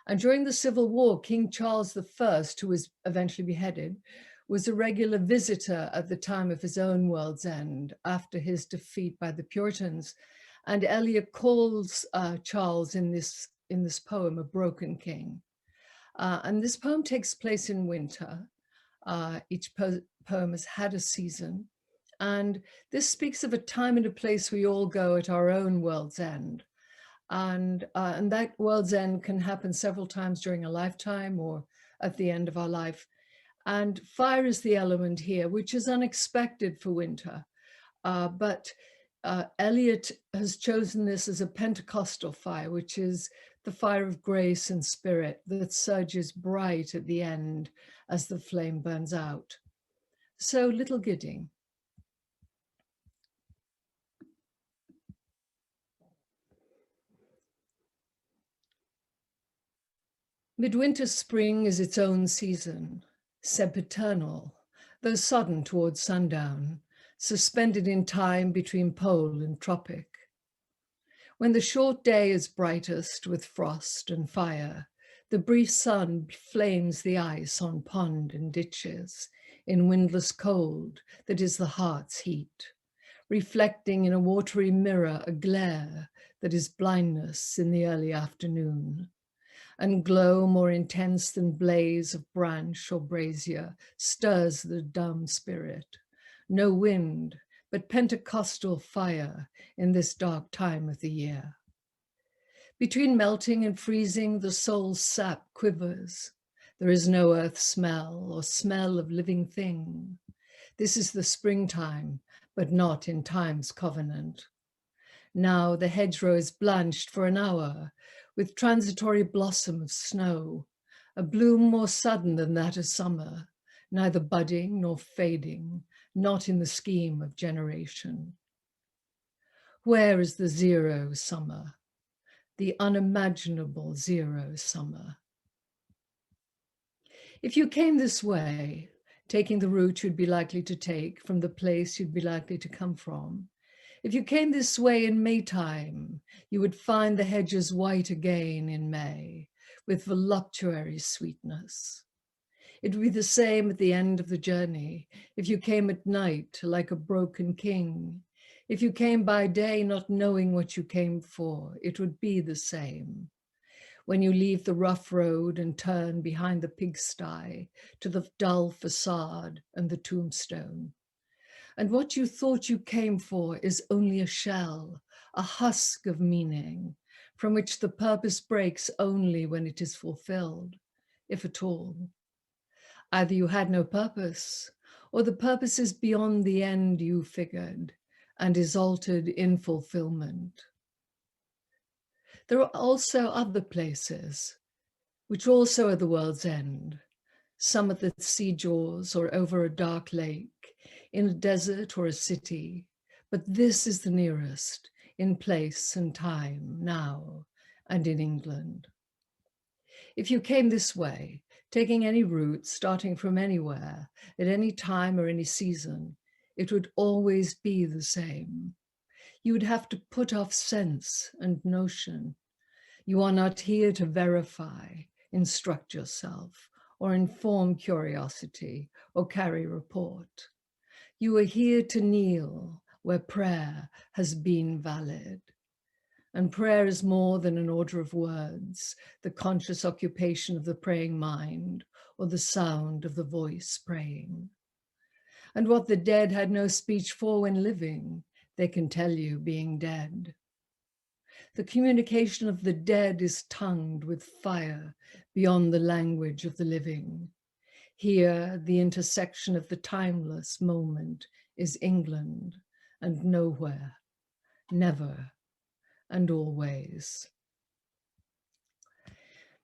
And during the Civil War, King Charles I, who was eventually beheaded, was a regular visitor at the time of his own world's end after his defeat by the Puritans. And Eliot calls Charles in this poem a broken king. And this poem takes place in winter. Each poem has had a season. And this speaks of a time and a place we all go at our own world's end. And that world's end can happen several times during a lifetime or at the end of our life. And fire is the element here, which is unexpected for winter. But Eliot has chosen this as a Pentecostal fire, which is the fire of grace and spirit that surges bright at the end as the flame burns out. So, Little Gidding. Midwinter spring is its own season, sempiternal, though sudden towards sundown, suspended in time between pole and tropic. When the short day is brightest with frost and fire, the brief sun flames the ice on pond and ditches in windless cold that is the heart's heat, reflecting in a watery mirror a glare that is blindness in the early afternoon. And glow more intense than blaze of branch or brazier stirs the dumb spirit. No wind, but Pentecostal fire in this dark time of the year. Between melting and freezing, the soul's sap quivers. There is no earth smell or smell of living thing. This is the springtime, but not in time's covenant. Now the hedgerow is blanched for an hour with transitory blossom of snow, a bloom more sudden than that of summer, neither budding nor fading, not in the scheme of generation. Where is the zero summer, the unimaginable zero summer? If you came this way, taking the route you'd be likely to take from the place you'd be likely to come from, if you came this way in Maytime, you would find the hedges white again in May, with voluptuary sweetness. It would be the same at the end of the journey, if you came at night like a broken king. If you came by day not knowing what you came for, it would be the same. When you leave the rough road and turn behind the pigsty to the dull facade and the tombstone. And what you thought you came for is only a shell, a husk of meaning, from which the purpose breaks only when it is fulfilled, if at all. Either you had no purpose, or the purpose is beyond the end you figured and is altered in fulfillment. There are also other places, which also are the world's end, some at the sea jaws or over a dark lake, in a desert or a city, but this is the nearest in place and time now and in England. If you came this way, taking any route, starting from anywhere, at any time or any season, it would always be the same. You would have to put off sense and notion. You are not here to verify, instruct yourself, or inform curiosity, or carry report. You are here to kneel where prayer has been valid. And prayer is more than an order of words, the conscious occupation of the praying mind, or the sound of the voice praying. And what the dead had no speech for when living, they can tell you being dead. The communication of the dead is tongued with fire beyond the language of the living. Here, the intersection of the timeless moment is England and nowhere, never and always.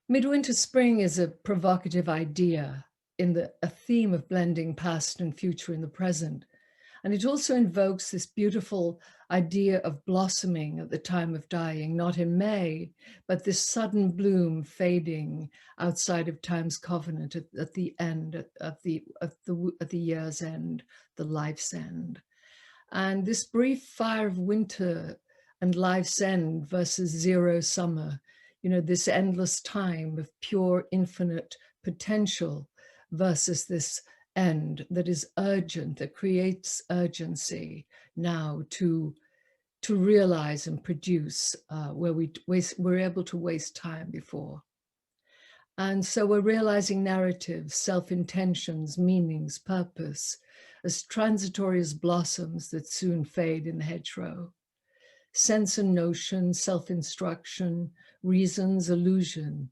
Midwinter spring is a provocative idea a theme of blending past and future in the present. And it also invokes this beautiful idea of blossoming at the time of dying, not in May, but this sudden bloom fading outside of time's covenant at the end, at the year's end, the life's end. And this brief fire of winter and life's end versus zero summer this endless time of pure infinite potential versus this end that is urgent, that creates urgency now to realize and produce where we're able to waste time before. And so we're realizing narratives, self-intentions, meanings, purpose, as transitory as blossoms that soon fade in the hedgerow. Sense and notion, self-instruction, reasons, illusion.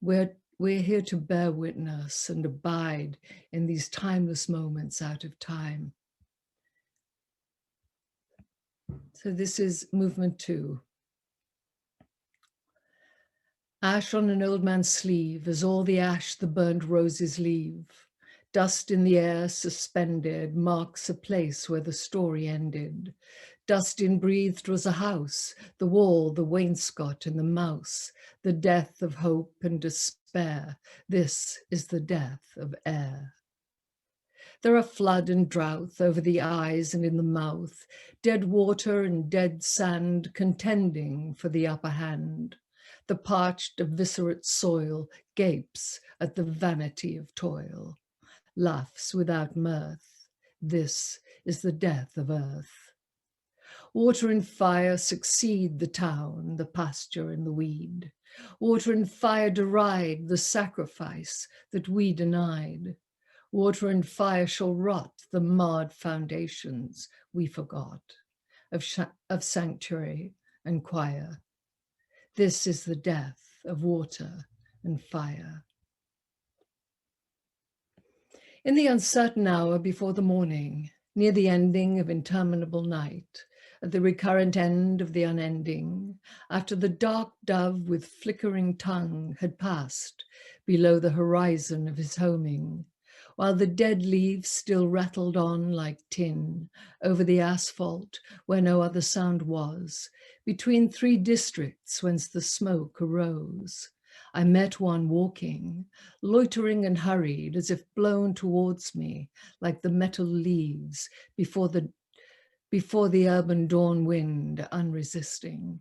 We're here to bear witness and abide in these timeless moments out of time. So this is movement 2. Ash on an old man's sleeve, as all the ash the burnt roses leave. Dust in the air suspended marks a place where the story ended. Dust in-breathed was a house, the wall, the wainscot, and the mouse, the death of hope and despair. This is the death of air. There are flood and drought over the eyes and in the mouth, dead water and dead sand contending for the upper hand. The parched, eviscerate soil gapes at the vanity of toil, laughs without mirth. This is the death of earth. Water and fire succeed the town, the pasture and the weed. Water and fire deride the sacrifice that we denied. Water and fire shall rot the marred foundations we forgot of sanctuary and choir. This is the death of water and fire. In the uncertain hour before the morning, near the ending of interminable night, at the recurrent end of the unending, after the dark dove with flickering tongue had passed below the horizon of his homing, while the dead leaves still rattled on like tin over the asphalt where no other sound was, between 3 districts whence the smoke arose, I met one walking, loitering and hurried as if blown towards me like the metal leaves before the urban dawn wind unresisting.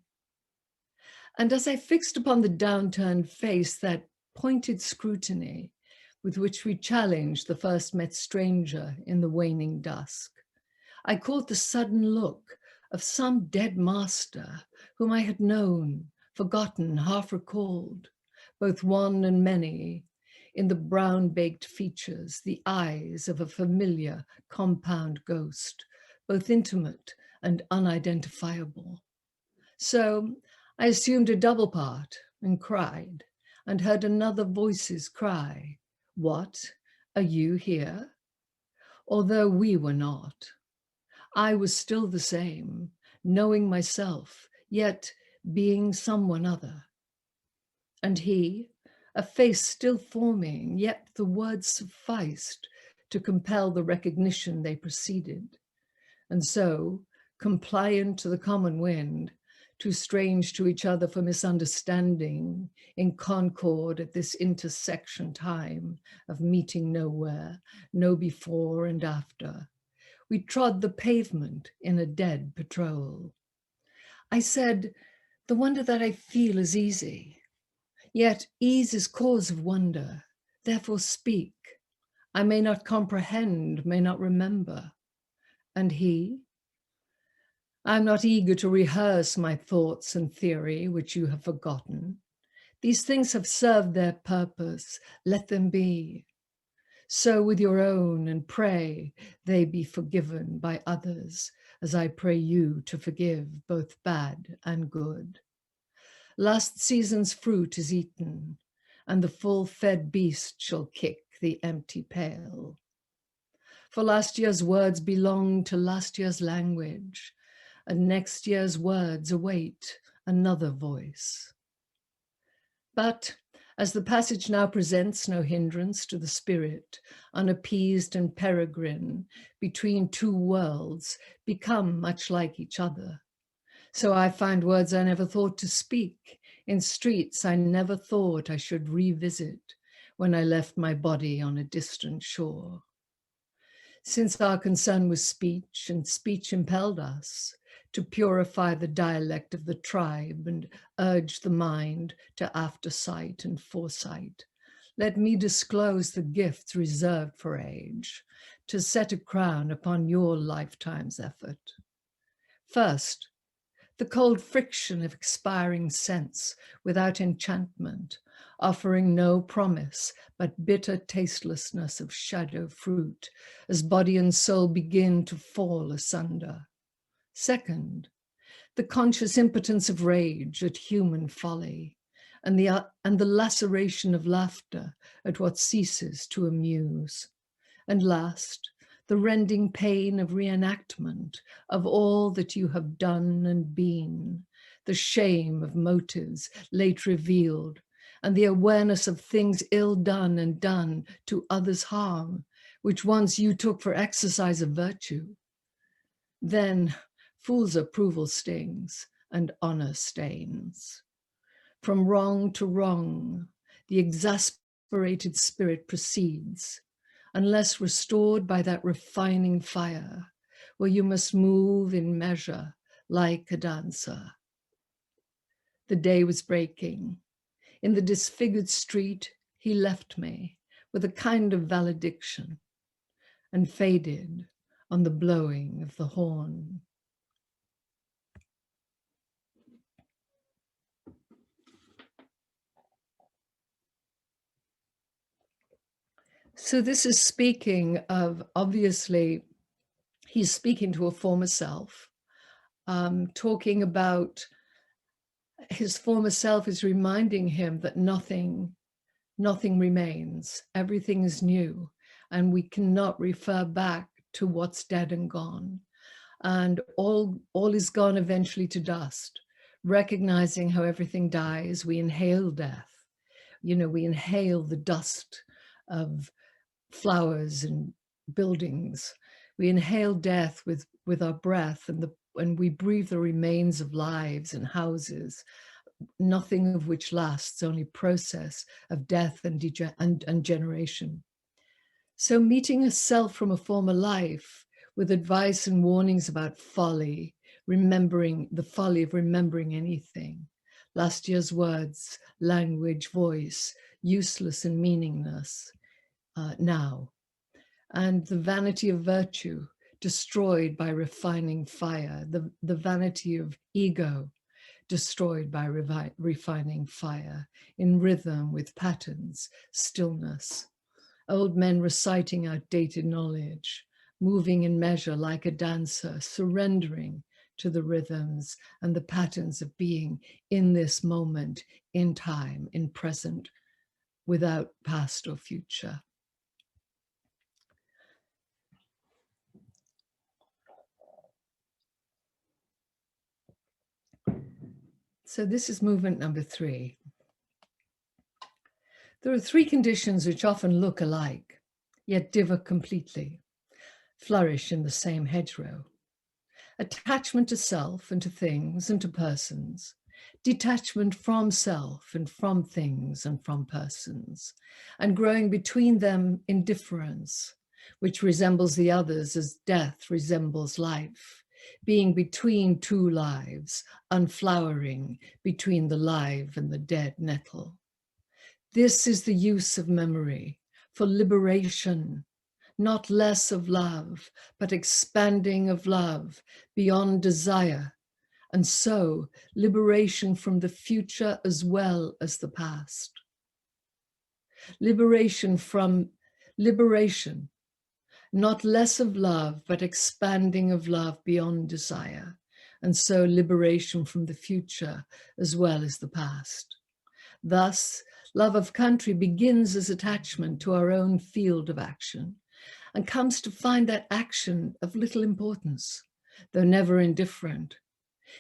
And as I fixed upon the downturned face that pointed scrutiny with which we challenged the first met stranger in the waning dusk, I caught the sudden look of some dead master whom I had known, forgotten, half recalled, both one and many, in the brown-baked features, the eyes of a familiar compound ghost, both intimate and unidentifiable. So I assumed a double part and cried, and heard another voice's cry, "What, are you here?" Although we were not. I was still the same, knowing myself, yet being someone other. And he, a face still forming, yet the words sufficed to compel the recognition they preceded. And so, compliant to the common wind, too strange to each other for misunderstanding, in concord at this intersection time of meeting nowhere, no before and after, we trod the pavement in a dead patrol. I said, "The wonder that I feel is easy. Yet ease is cause of wonder, therefore speak. I may not comprehend, may not remember." And he, "I'm not eager to rehearse my thoughts and theory, which you have forgotten. These things have served their purpose, let them be. So with your own, and pray they be forgiven by others, as I pray you to forgive both bad and good. Last season's fruit is eaten, and the full-fed beast shall kick the empty pail. For last year's words belong to last year's language, and next year's words await another voice. But as the passage now presents no hindrance to the spirit, unappeased and peregrine, between 2 worlds, become much like each other. So I find words I never thought to speak, in streets I never thought I should revisit when I left my body on a distant shore. Since our concern was speech, and speech impelled us to purify the dialect of the tribe and urge the mind to aftersight and foresight. Let me disclose the gifts reserved for age, to set a crown upon your lifetime's effort. First, the cold friction of expiring sense without enchantment, offering no promise but bitter tastelessness of shadow fruit as body and soul begin to fall asunder. Second, the conscious impotence of rage at human folly, and the laceration of laughter at what ceases to amuse. And last, the rending pain of reenactment of all that you have done and been, the shame of motives late revealed, and the awareness of things ill done and done to others' harm, which once you took for exercise of virtue. Then fool's approval stings and honor stains. From wrong to wrong, the exasperated spirit proceeds, unless restored by that refining fire, where you must move in measure like a dancer. The day was breaking. In the disfigured street, he left me with a kind of valediction and faded on the blowing of the horn. So this is speaking of, obviously, he's speaking to a former self, talking about his former self is reminding him that nothing remains, everything is new, and we cannot refer back to what's dead and gone. And all is gone eventually to dust. Recognizing how everything dies, we inhale death. You know, we inhale the dust of flowers and buildings. We inhale death with our breath, and we breathe the remains of lives and houses, nothing of which lasts, only process of death and generation. So meeting a self from a former life with advice and warnings about folly, remembering the folly of remembering anything, last year's words, language, voice, useless and meaningless now, and the vanity of virtue destroyed by refining fire, the vanity of ego destroyed by refining fire, in rhythm with patterns, stillness, old men reciting outdated knowledge, moving in measure like a dancer, surrendering to the rhythms and the patterns of being in this moment, in time, in present, without past or future. So this is movement number 3. There are 3 conditions which often look alike, yet differ completely, flourish in the same hedgerow. Attachment to self and to things and to persons, detachment from self and from things and from persons, and growing between them indifference, which resembles the others as death resembles life, being between 2 lives, unflowering between the live and the dead nettle. This is the use of memory for liberation, not less of love, but expanding of love beyond desire, and so liberation from the future as well as the past. Liberation, not less of love, but expanding of love beyond desire, and so liberation from the future as well as the past. Thus, love of country begins as attachment to our own field of action, and comes to find that action of little importance, though never indifferent.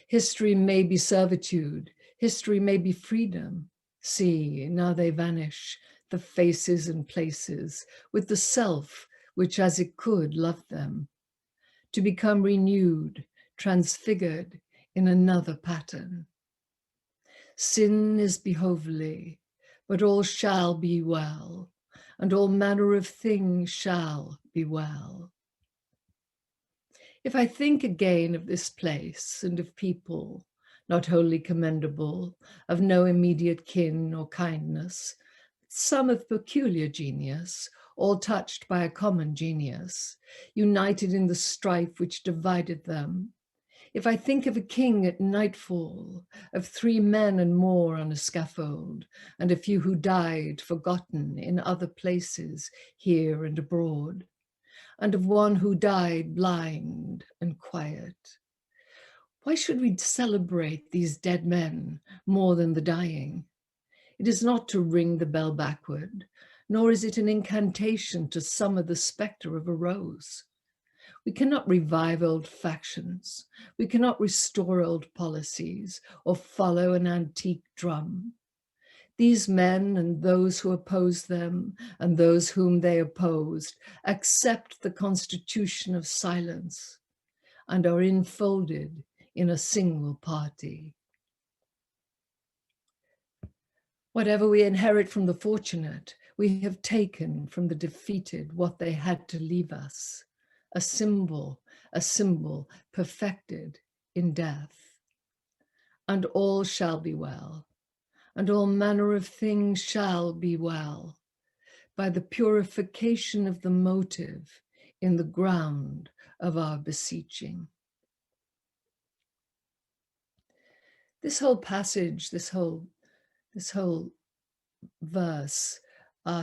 History may be servitude, history may be freedom. See, now they vanish, the faces and places, with the self which as it could loved them, to become renewed, transfigured in another pattern. Sin is behovely, but all shall be well, and all manner of things shall be well. If I think again of this place and of people, not wholly commendable, of no immediate kin or kindness, some of peculiar genius, all touched by a common genius, united in the strife which divided them. If I think of a king at nightfall, of 3 men and more on a scaffold, and a few who died, forgotten in other places, here and abroad, and of one who died blind and quiet. Why should we celebrate these dead men more than the dying? It is not to ring the bell backward, nor is it an incantation to summon the spectre of a rose. We cannot revive old factions. We cannot restore old policies or follow an antique drum. These men and those who oppose them and those whom they opposed accept the constitution of silence and are enfolded in a single party. Whatever we inherit from the fortunate, we have taken from the defeated what they had to leave us, a symbol perfected in death. And all shall be well, and all manner of things shall be well, by the purification of the motive in the ground of our beseeching. This whole passage, this whole verse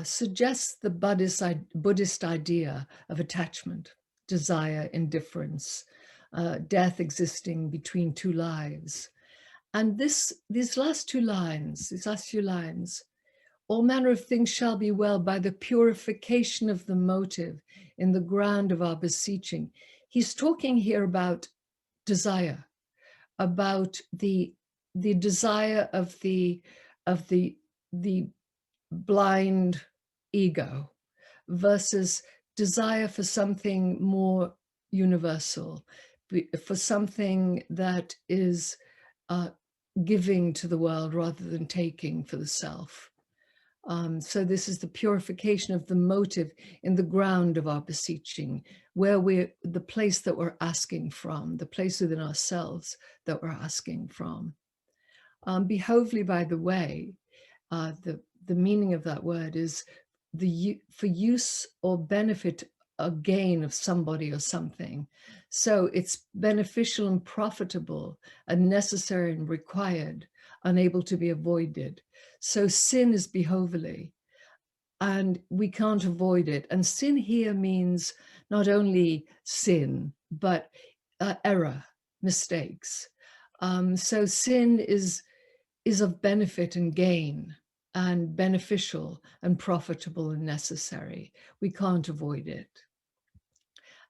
suggests the Buddhist idea of attachment, desire, indifference, death existing between 2 lives. And these last few lines, all manner of things shall be well by the purification of the motive in the ground of our beseeching. He's talking here about desire, about the desire of the blind ego versus desire for something more universal, for something that is giving to the world rather than taking for the self. So this is the purification of the motive in the ground of our beseeching, where we're the place that we're asking from, the place within ourselves that we're asking from. Behovely, by the way, the meaning of that word is for use or benefit or gain of somebody or something. So it's beneficial and profitable and necessary and required, unable to be avoided. So sin is behovely, and we can't avoid it. And sin here means not only sin, but error, mistakes. So sin is of benefit and gain, and beneficial and profitable and necessary. We can't avoid it.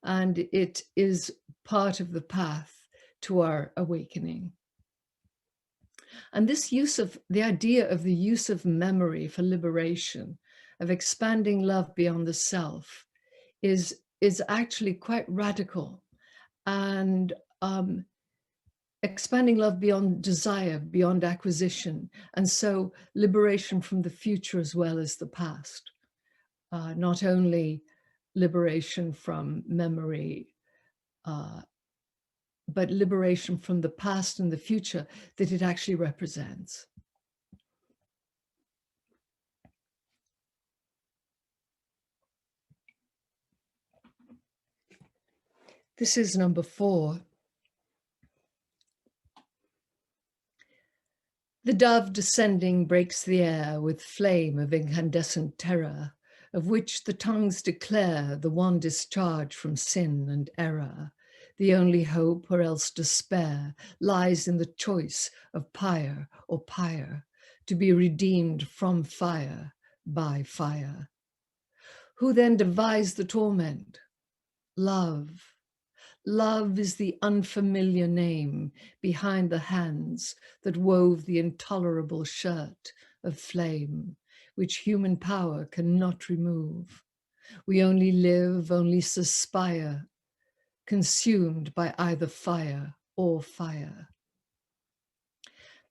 And it is part of the path to our awakening. And this the idea of the use of memory for liberation, of expanding love beyond the self, is actually quite radical, and expanding love beyond desire, beyond acquisition, and so liberation from the future as well as the past. Not only liberation from memory, but liberation from the past and the future that it actually represents. This is number 4. The dove descending breaks the air with flame of incandescent terror, of which the tongues declare the one discharge from sin and error. The only hope, or else despair, lies in the choice of pyre or pyre, to be redeemed from fire by fire. Who then devised the torment? Love. Love is the unfamiliar name behind the hands that wove the intolerable shirt of flame, which human power cannot remove. We only live, only suspire, consumed by either fire or fire.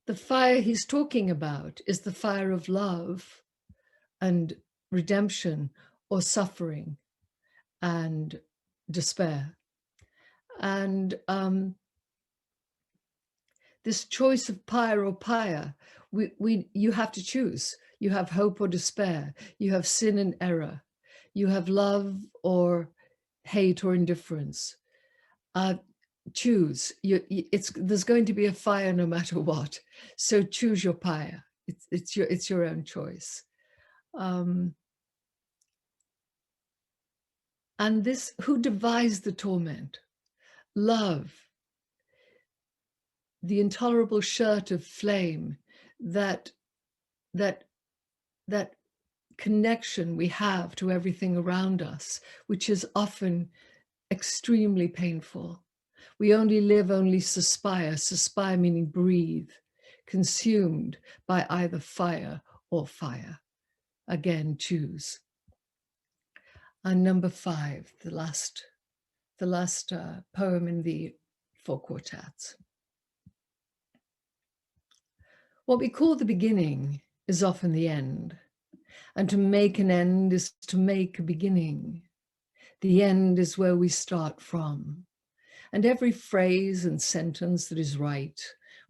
The fire he's talking about is the fire of love and redemption, or suffering and despair. And this choice of pyre or pyre, you have to choose. You have hope or despair. You have sin and error. You have love or hate or indifference. Choose. There's going to be a fire no matter what. So choose your pyre. It's your own choice. And this, who devised the torment? Love, the intolerable shirt of flame, that connection we have to everything around us, which is often extremely painful. We only live, only suspire meaning breathe, consumed by either fire or fire. Again, choose. And number 5, the last poem in the 4 quartets. What we call the beginning is often the end, and to make an end is to make a beginning. The end is where we start from, and every phrase and sentence that is right,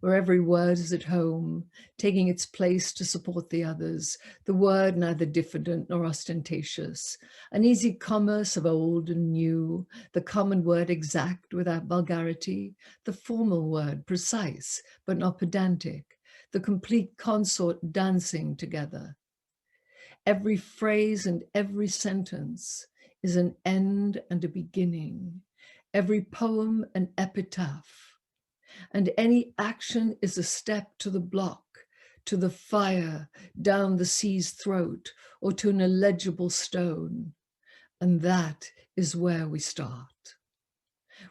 where every word is at home, taking its place to support the others, the word neither diffident nor ostentatious, an easy commerce of old and new, the common word exact without vulgarity, the formal word precise but not pedantic, the complete consort dancing together. Every phrase and every sentence is an end and a beginning, every poem an epitaph, and any action is a step to the block, to the fire, down the sea's throat, or to an illegible stone. And that is where we start.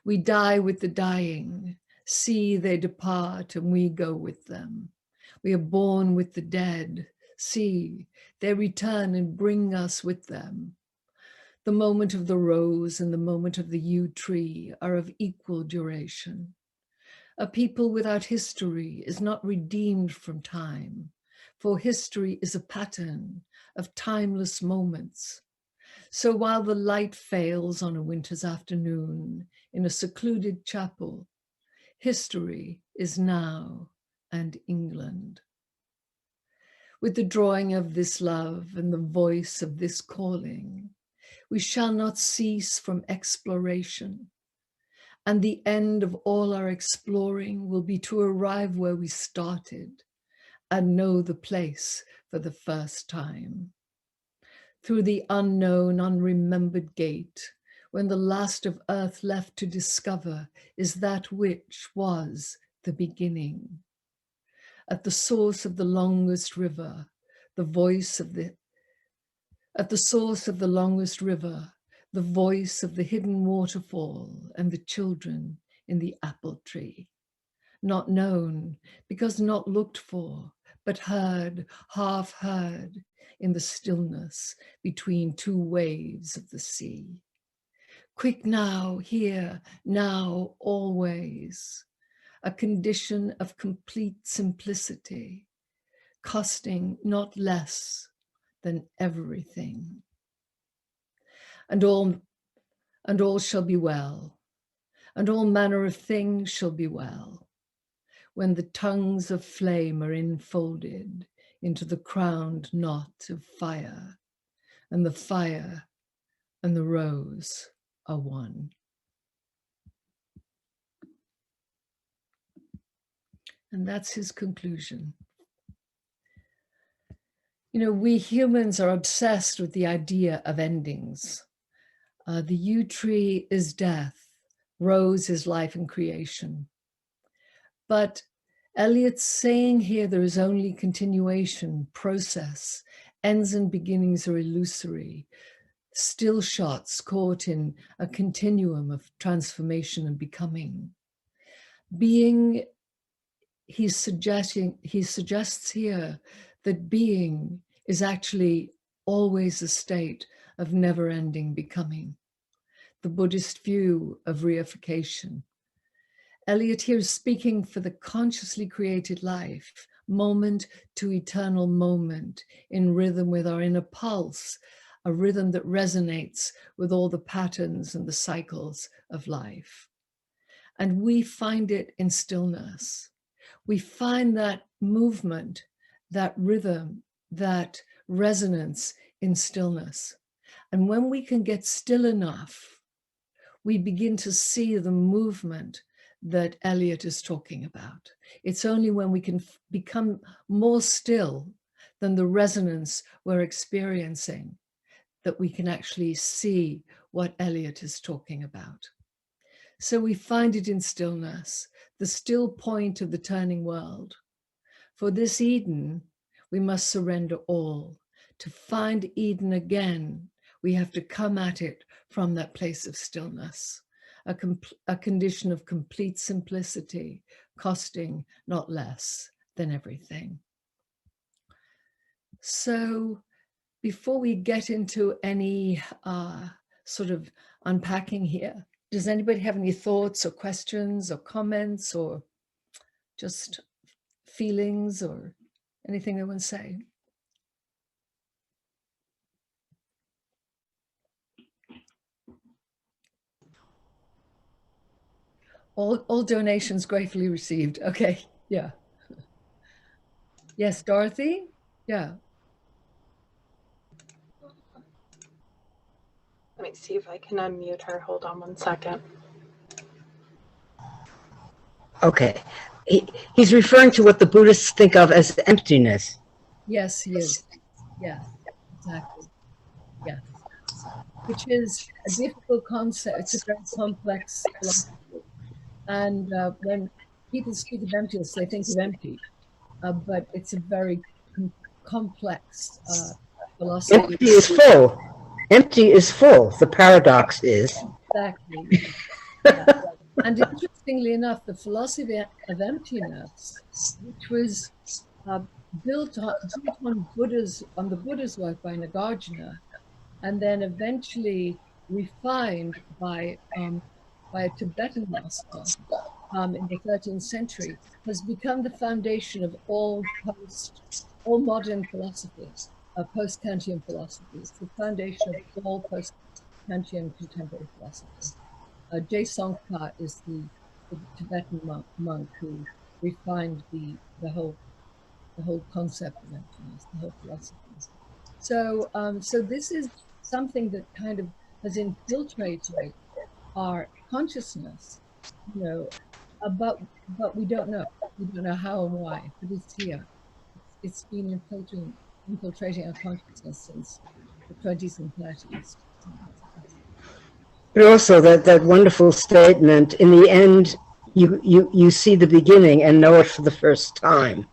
We die with the dying. See, they depart and we go with them. We are born with the dead. See, they return and bring us with them. The moment of the rose and the moment of the yew tree are of equal duration. A people without history is not redeemed from time, for history is a pattern of timeless moments. So while the light fails on a winter's afternoon in a secluded chapel, history is now and England. With the drawing of this love and the voice of this calling, we shall not cease from exploration. And the end of all our exploring will be to arrive where we started and know the place for the first time. Through the unknown, unremembered gate, when the last of earth left to discover is that which was the beginning. At the source of the longest river, the voice of the longest river, the voice of the hidden waterfall and the children in the apple tree. Not known, because not looked for, but heard, half heard, in the stillness between 2 waves of the sea. Quick now, here, now, always. A condition of complete simplicity, costing not less than everything. And all shall be well, and all manner of things shall be well, when the tongues of flame are enfolded into the crowned knot of fire, and the fire and the rose are one. And that's his conclusion. You know, we humans are obsessed with the idea of endings. The yew tree is death, rose is life and creation. But Eliot's saying here there is only continuation, process, ends and beginnings are illusory, still shots caught in a continuum of transformation and becoming. Being, he suggests here that being is actually always a state of never-ending becoming, the Buddhist view of reification. Eliot here is speaking for the consciously created life, moment to eternal moment, in rhythm with our inner pulse, a rhythm that resonates with all the patterns and the cycles of life. And we find it in stillness. We find that movement, that rhythm, that resonance in stillness. And when we can get still enough, we begin to see the movement that Eliot is talking about. It's only when we can become more still than the resonance we're experiencing that we can actually see what Eliot is talking about. So we find it in stillness, the still point of the turning world. For this Eden, we must surrender all. To find Eden again, we have to come at it from that place of stillness, a condition of complete simplicity, costing not less than everything. So before we get into any sort of unpacking here, does anybody have any thoughts or questions or comments or just feelings or anything they want to say? All donations gratefully received. Okay, yeah. Yes, Dorothy? Yeah. Let me see if I can unmute her. Hold on one second. Okay. He's referring to what the Buddhists think of as emptiness. Yes, he is. Yes, exactly. Yes. Which is a difficult concept. It's a very complex philosophy. And when people speak of emptiness, they think of empty, but it's a very complex philosophy. Empty is full. Empty is full. The paradox is. Exactly. Yeah. And interestingly enough, the philosophy of emptiness, which was built on the Buddha's work by Nagarjuna, and then eventually refined by a Tibetan master in the 13th century, has become the foundation of all modern philosophy, post-Kantian philosophy. It's the foundation of all post-Kantian contemporary philosophy. Je Tsongkhapa is the Tibetan monk who refined the whole concept of emptiness, the whole philosophy. So so this is something that kind of has infiltrated our consciousness, you know, but we don't know how and why, but it's here. It's been infiltrating our consciousness since the 20s and 30s. But also that wonderful statement, in the end, you see the beginning and know it for the first time.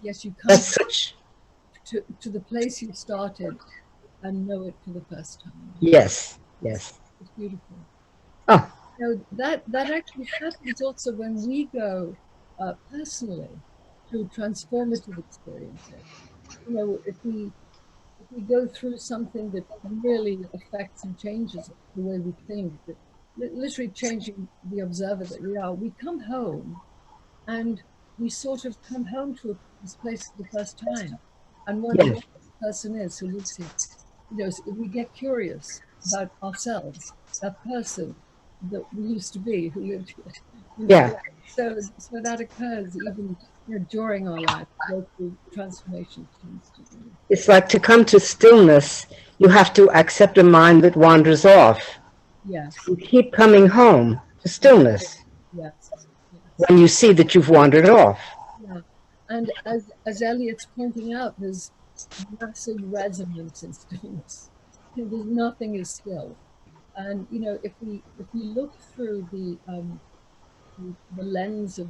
Yes, you come That's such... to the place you started and know it for the first time. Yes, yes. It's beautiful. Oh. You know, that actually happens also when we go personally through transformative experiences. You know, if we go through something that really affects and changes the way we think, that literally changing the observer that we are, we come home and we sort of come home to this place for the first time and wonder who the person is who lives here. You know, so we get curious about ourselves, that person that we used to be who lived here. You know? Yeah. So that occurs even during our life, go through transformation. It's like to come to stillness, you have to accept a mind that wanders off. Yes. You keep coming home to stillness. Yes. When you see that you've wandered off. Yeah. And as Eliot's pointing out, there's massive resonance in stillness. There's nothing is still. And you know, if we look through the lens of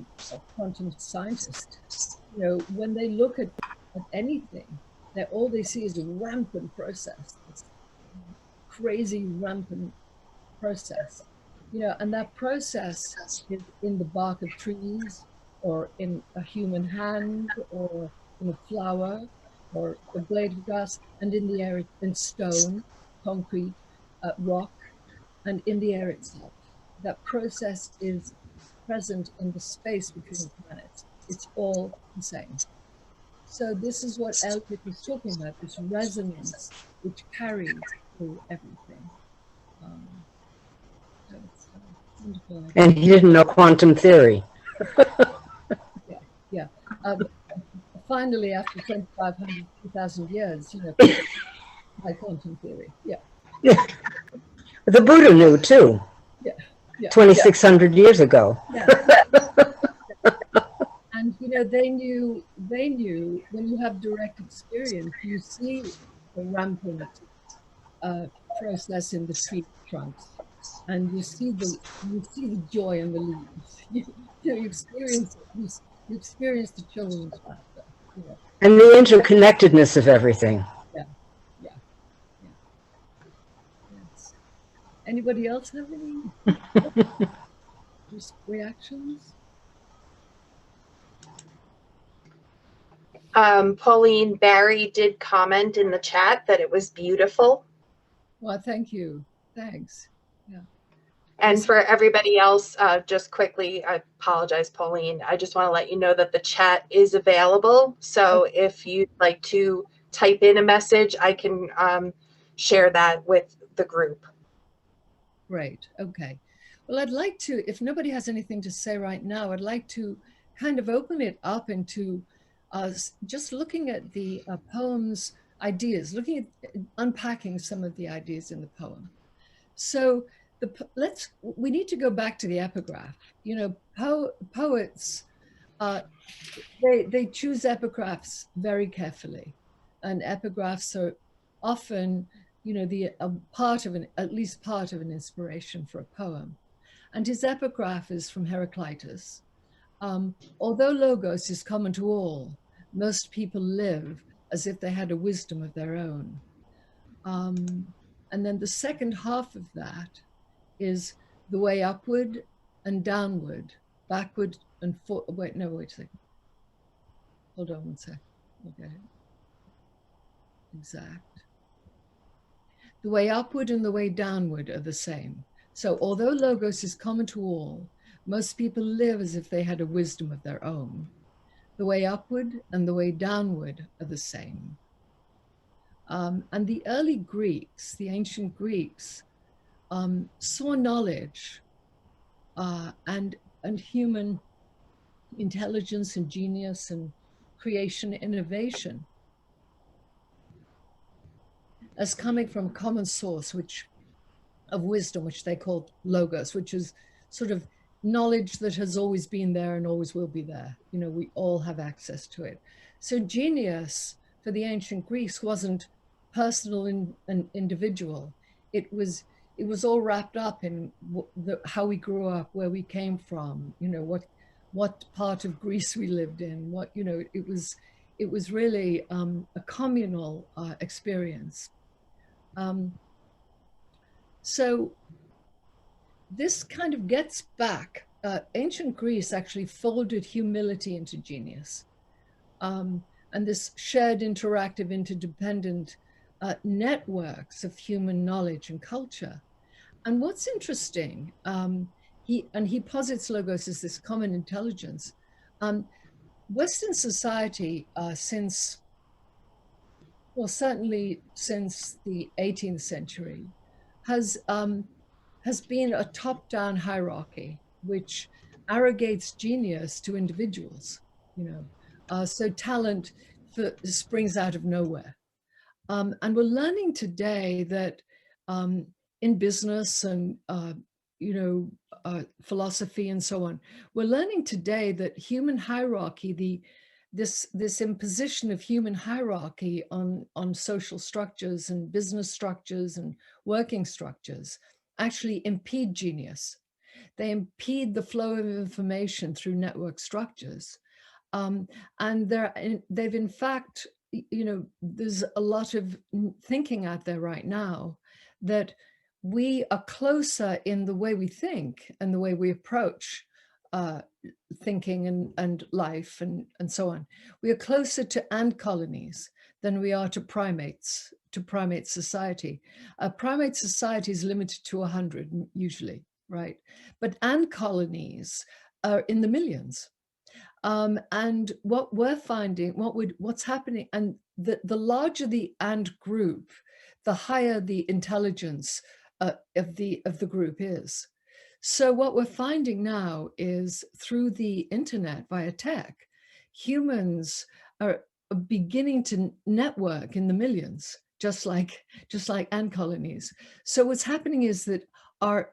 quantum scientists, you know, when they look at anything, all they see is a rampant process, this crazy rampant process, you know, and that process is in the bark of trees, or in a human hand, or in a flower, or a blade of grass, and in the air, in stone, concrete, rock, and in the air itself. That process is present in the space between the planets. It's all the same. So this is what Eliot was talking about, this resonance which carries through everything. Wonderful. And he didn't know quantum theory. Yeah. Finally, after 2,500, 2,000 years, you know, people by quantum theory. Yeah. The Buddha knew too, Yeah. Yeah. 2,600 years ago. Yeah. And you know, they knew when you have direct experience, you see the rampant process in the tree trunks, and you see the joy in the leaves. You experience it. You experience the children's laughter. You know. And the interconnectedness of everything. Yeah, yeah, yeah. Yes. Anybody else have any reactions? Pauline, Barry did comment in the chat that it was beautiful. Well, thank you. Thanks. Yeah. And for everybody else, just quickly, I apologize, Pauline. I just want to let you know that the chat is available. So if you'd like to type in a message, I can share that with the group. Great. Okay. Well, I'd like to, if nobody has anything to say right now, I'd like to kind of open it up into just looking at the poem's ideas, looking at unpacking some of the ideas in the poem. So we need to go back to the epigraph. You know, poets, they choose epigraphs very carefully, and epigraphs are often, you know, at least part of an inspiration for a poem. And his epigraph is from Heraclitus. Although logos is common to all, most people live as if they had a wisdom of their own. And then the second half of that is the way upward and downward, backward and forward. Wait a second. Hold on one sec. Okay. Exact. The way upward and the way downward are the same. So although logos is common to all, most people live as if they had a wisdom of their own. The way upward and the way downward are the same. And the early Greeks, the ancient Greeks, saw knowledge and human intelligence and genius and creation, innovation as coming from a common source of wisdom, which they called logos, which is sort of knowledge that has always been there and always will be there. You know, we all have access to it. So genius for the ancient Greeks wasn't personal and individual. It was all wrapped up in how we grew up, where we came from, you know, what part of Greece we lived in, what, you know, it was really a communal experience. So this kind of gets back, ancient Greece actually folded humility into genius. And this shared, interactive, interdependent networks of human knowledge and culture. And what's interesting, he posits logos as this common intelligence. Western society, certainly since the 18th century, has been a top-down hierarchy which arrogates genius to individuals. You know, so talent springs out of nowhere, and we're learning today that in business and you know, philosophy and so on, we're learning today that human hierarchy, this imposition of human hierarchy on social structures and business structures and working structures actually impede genius. They impede the flow of information through network structures. And they've in fact, you know, there's a lot of thinking out there right now that we are closer in the way we think and the way we approach thinking and life and so on. We are closer to ant colonies than we are to primate society. Primate society is limited to 100 usually, right? But ant colonies are in the millions. And what we're finding, what's happening, and the larger the ant group, the higher the intelligence of the group is. So what we're finding now is through the internet via tech, humans are beginning to network in the millions, just like ant colonies. So what's happening is that our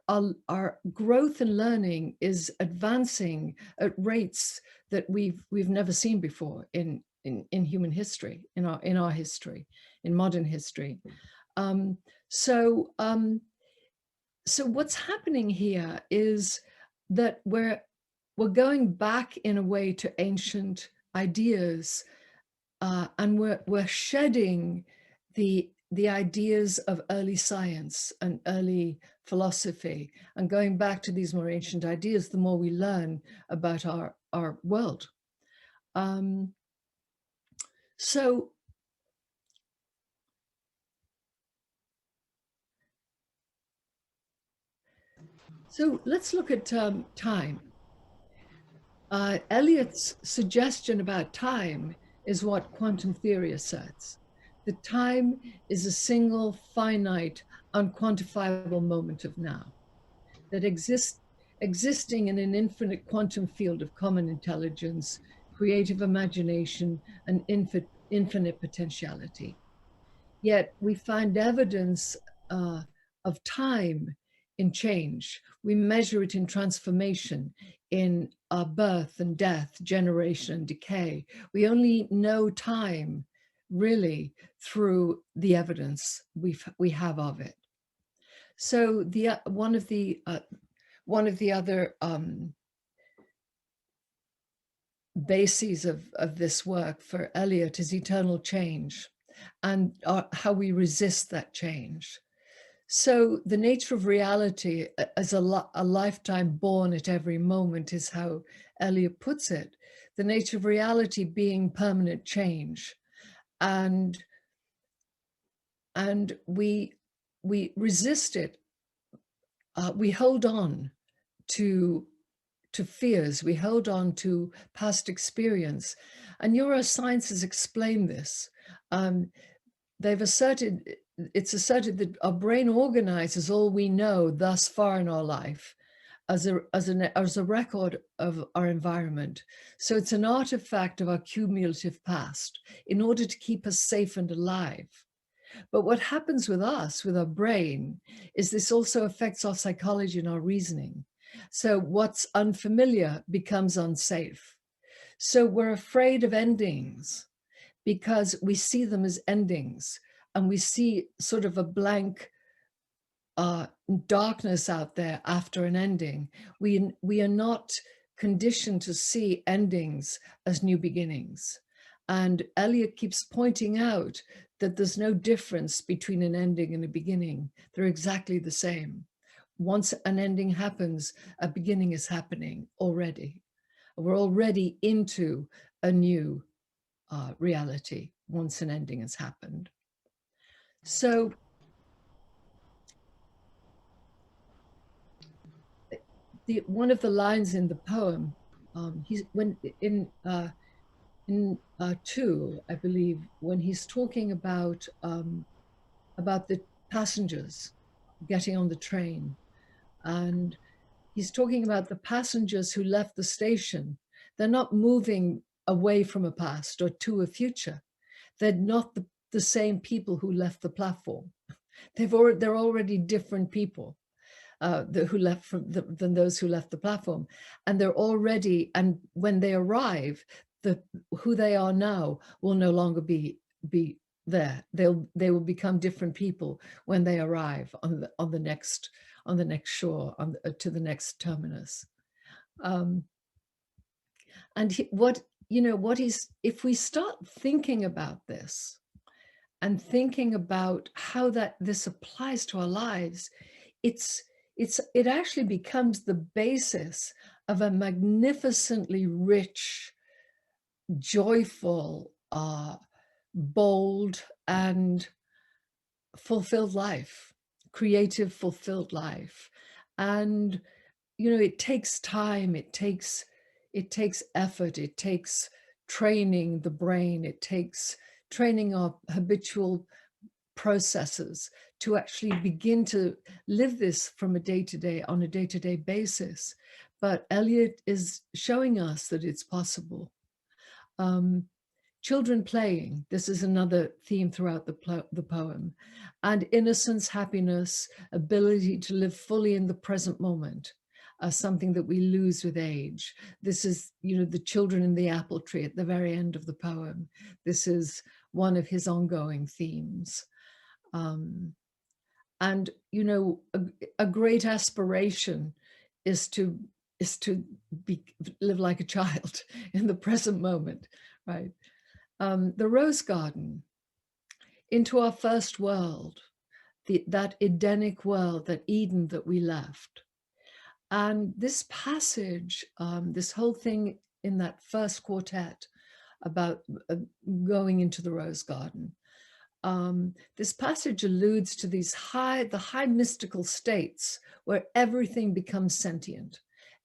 growth and learning is advancing at rates that we've never seen before in human history, in our history, in modern history. So what's happening here is that we're going back in a way to ancient ideas, and we're shedding the ideas of early science and early philosophy, and going back to these more ancient ideas. The more we learn about our world, so let's look at time. Eliot's suggestion about time is what quantum theory asserts. That time is a single, finite, unquantifiable moment of now, that existing in an infinite quantum field of common intelligence, creative imagination, and infinite potentiality. Yet we find evidence of time in change. We measure it in transformation, in birth and death, generation and decay. We only know time really through the evidence we have of it. So one of the other bases of this work for Eliot is eternal change, and how we resist that change. So the nature of reality as a lifetime born at every moment is how Eliot puts it. The nature of reality being permanent change, and we resist it. We hold on to fears. We hold on to past experience, and neurosciences explain this. It's asserted that our brain organizes all we know thus far in our life as a record of our environment. So it's an artifact of our cumulative past in order to keep us safe and alive. But what happens with us, with our brain, is this also affects our psychology and our reasoning. So what's unfamiliar becomes unsafe. So we're afraid of endings because we see them as endings, and we see sort of a blank darkness out there after an ending. We are not conditioned to see endings as new beginnings. And Eliot keeps pointing out that there's no difference between an ending and a beginning. They're exactly the same. Once an ending happens, a beginning is happening already. We're already into a new reality once an ending has happened. So one of the lines in the poem, he's when in 2, I believe, when he's talking about the passengers getting on the train, and he's talking about the passengers who left the station. They're not moving away from a past or to a future. They're not the same people who left the platform. They're already different people who left than those who left the platform, and they're already. And when they arrive, who they are now will no longer be there. They will become different people when they arrive on the next shore, to the next terminus. If we start thinking about this and thinking about how this applies to our lives, it actually becomes the basis of a magnificently rich, joyful, bold, and fulfilled life, creative, fulfilled life. And it takes time, it takes effort, it takes training the brain, it takes training our habitual processes to actually begin to live this from a day-to-day, on a day-to-day basis. But Eliot is showing us that it's possible. Children playing, this is another theme throughout the poem, and innocence, happiness, ability to live fully in the present moment, something that we lose with age. This is, you know, the children in the apple tree at the very end of the poem. This is one of his ongoing themes. And, you know, a great aspiration is to live like a child in the present moment, right? The rose garden, into our first world, that Edenic world, that Eden that we left. And this passage, this whole thing in that first quartet about going into the rose garden, this passage alludes to the high mystical states where everything becomes sentient,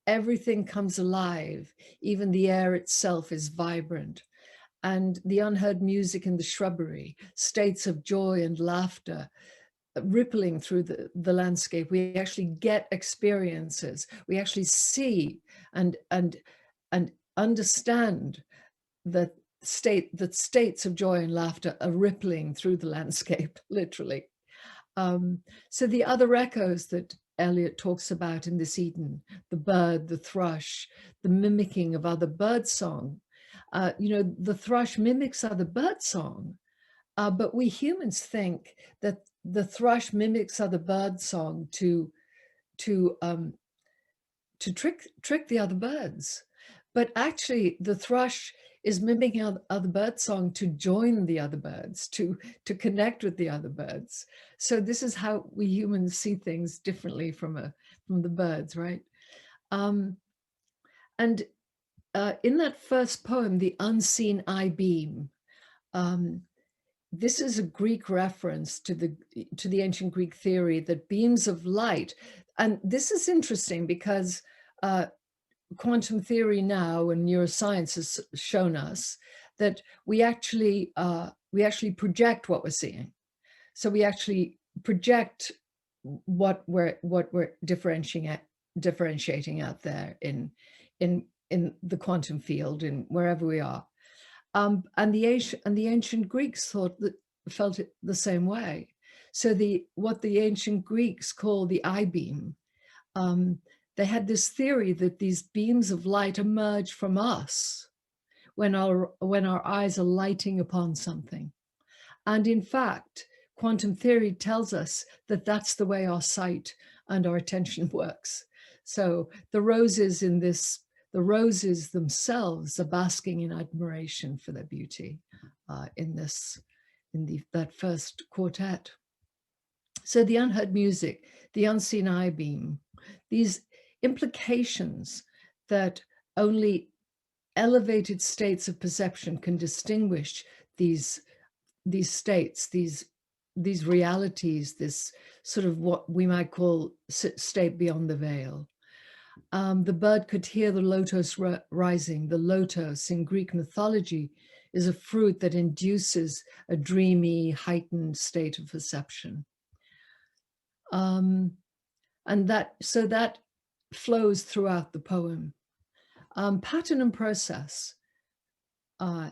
everything comes alive, even the air itself is vibrant. And the unheard music in the shrubbery, states of joy and laughter rippling through the landscape. We actually get experiences. We actually see and understand that states of joy and laughter are rippling through the landscape, literally. So the other echoes that Eliot talks about in this Eden, the bird, the thrush, the mimicking of other bird song. You know, the thrush mimics other bird song, but we humans think that the thrush mimics other bird song to trick the other birds. But actually, the thrush is mimicking other bird song to join the other birds, to connect with the other birds. So this is how we humans see things differently from the birds, right? And in that first poem, The Unseen I-Beam, this is a Greek reference to the ancient Greek theory that beams of light, and this is interesting because quantum theory now and neuroscience has shown us that we actually project what we're seeing. So we actually project what we're differentiating out there in the quantum field, in wherever we are. And the ancient Greeks felt it the same way. So what the ancient Greeks call the I-beam, they had this theory that these beams of light emerge from us when our eyes are lighting upon something. And in fact, quantum theory tells us that that's the way our sight and our attention works. So the roses themselves are basking in admiration for their beauty that first quartet. So the unheard music, the unseen I-beam, these implications that only elevated states of perception can distinguish these states, these realities, this sort of what we might call state beyond the veil. The bird could hear the lotus rising. The lotus in Greek mythology is a fruit that induces a dreamy, heightened state of perception. And that flows throughout the poem. Pattern and process.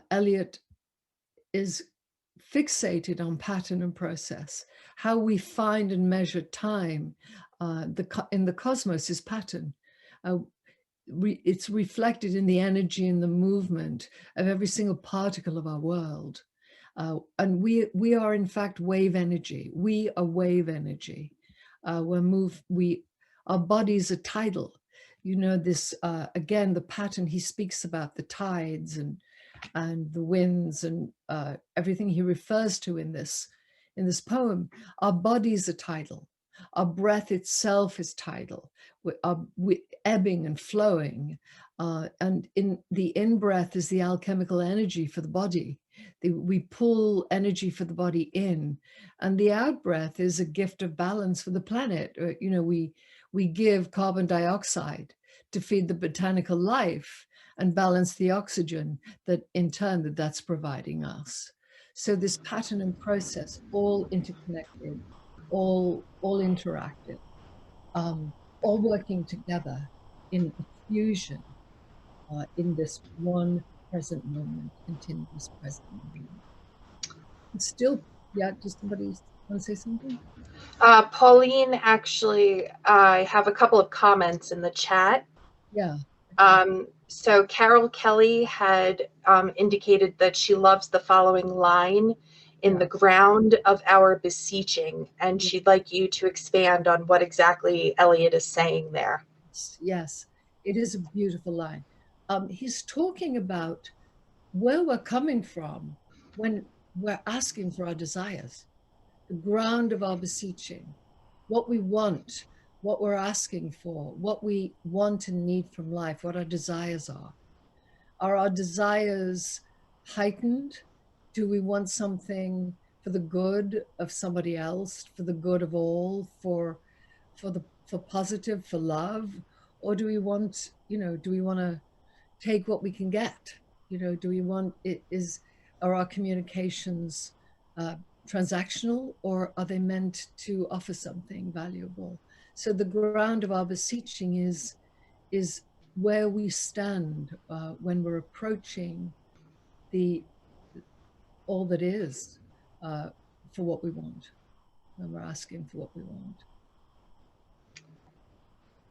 Eliot is fixated on pattern and process. How we find and measure time in the cosmos is pattern. It's reflected in the energy and the movement of every single particle of our world. And we are in fact wave energy. We are wave energy. Our bodies are tidal. You know, this, again, the pattern he speaks about, the tides and the winds and everything he refers to in this poem. Our bodies are tidal. Our breath itself is tidal, we're ebbing and flowing. And in the in-breath is the alchemical energy for the body. We pull energy for the body in, and the out-breath is a gift of balance for the planet. You know, we give carbon dioxide to feed the botanical life and balance the oxygen that in turn that's providing us. So this pattern and process, all interconnected, all interactive, all working together in a fusion in this one present moment, continuous present moment. It's still, yeah, does somebody want to say something? Pauline, actually, I have a couple of comments in the chat. Yeah. So Carol Kelly had indicated that she loves the following line, in the ground of our beseeching, and she'd like you to expand on what exactly Eliot is saying there. Yes, it is a beautiful line. He's talking about where we're coming from when we're asking for our desires, the ground of our beseeching, what we want, what we're asking for, what we want and need from life, what our desires are. Are our desires heightened? Do we want something for the good of somebody else, for the good of all, for positive, for love? Or do we want, do we want to take what we can get? Do we want, are our communications transactional, or are they meant to offer something valuable? So the ground of our beseeching is where we stand when we're approaching all that is for what we want, when we're asking for what we want.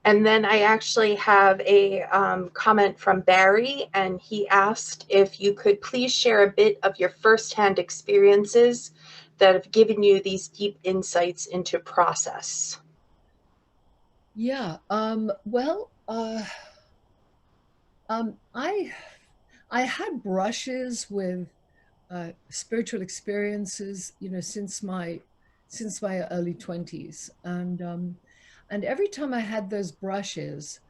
And then I actually have a comment from Barry, and he asked if you could please share a bit of your firsthand experiences that have given you these deep insights into process. Yeah, well, I had brushes with spiritual experiences, since my early 20s, and every time I had those brushes,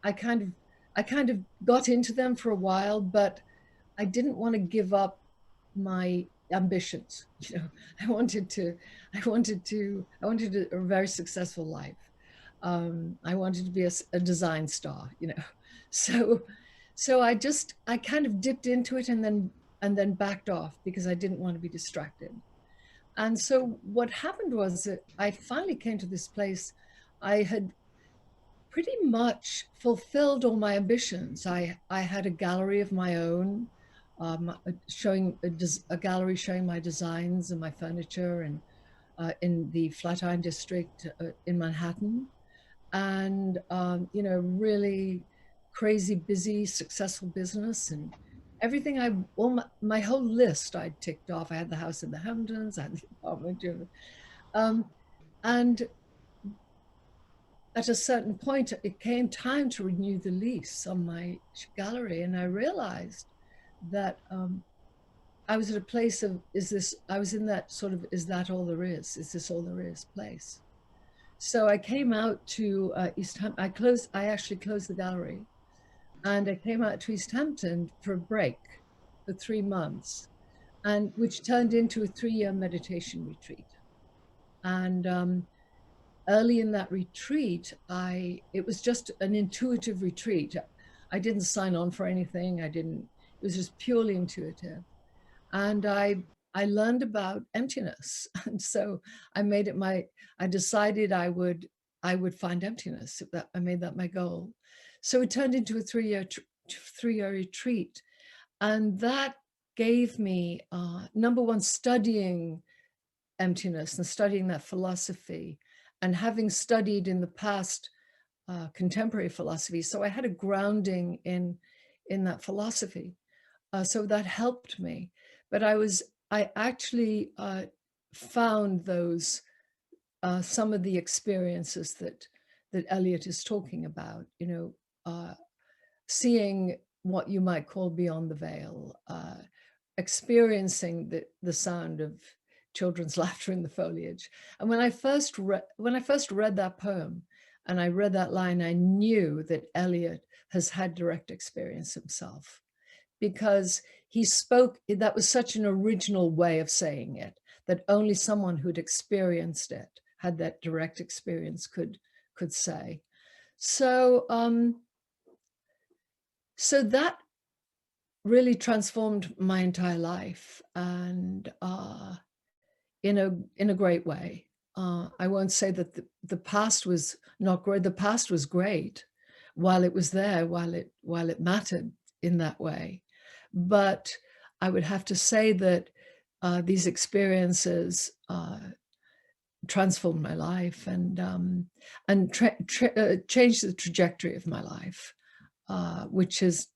I kind of got into them for a while, but I didn't want to give up my ambitions. I wanted a very successful life. I wanted to be a design star, so I kind of dipped into it and then backed off because I didn't want to be distracted. And so what happened was that I finally came to this place. I had pretty much fulfilled all my ambitions. I had a gallery of my own, showing a gallery showing my designs and my furniture, and in the Flatiron district in Manhattan, and really crazy, busy, successful business, and everything. My whole list I ticked off. I had the house in the Hamptons, I had the apartment, and at a certain point, it came time to renew the lease on my gallery, and I realized that I was at a place of, I was in that sort of, is that all there is? Is this all there is place? So I came out to East Hampton. I actually closed the gallery, and I came out to East Hampton for a break for 3 months, and which turned into a 3-year meditation retreat. And early in that retreat, it was just an intuitive retreat. I didn't sign on for anything. It was just purely intuitive. And I learned about emptiness. And so I decided I would find emptiness. I made that my goal. So it turned into a 3-year retreat. And that gave me, number one, studying emptiness and studying that philosophy, and having studied in the past contemporary philosophy. So I had a grounding in that philosophy. So that helped me. But I actually found those, some of the experiences that Eliot is talking about, seeing what you might call beyond the veil, experiencing the sound of children's laughter in the foliage. And when I first read that poem and I read that line, I knew that Eliot has had direct experience himself, because he spoke, that was such an original way of saying it, that only someone who'd experienced it, had that direct experience, could say. So so that really transformed my entire life, and in a great way. I won't say that the past was not great. The past was great while it was there, while it mattered in that way. But I would have to say that these experiences transformed my life and changed the trajectory of my life, which is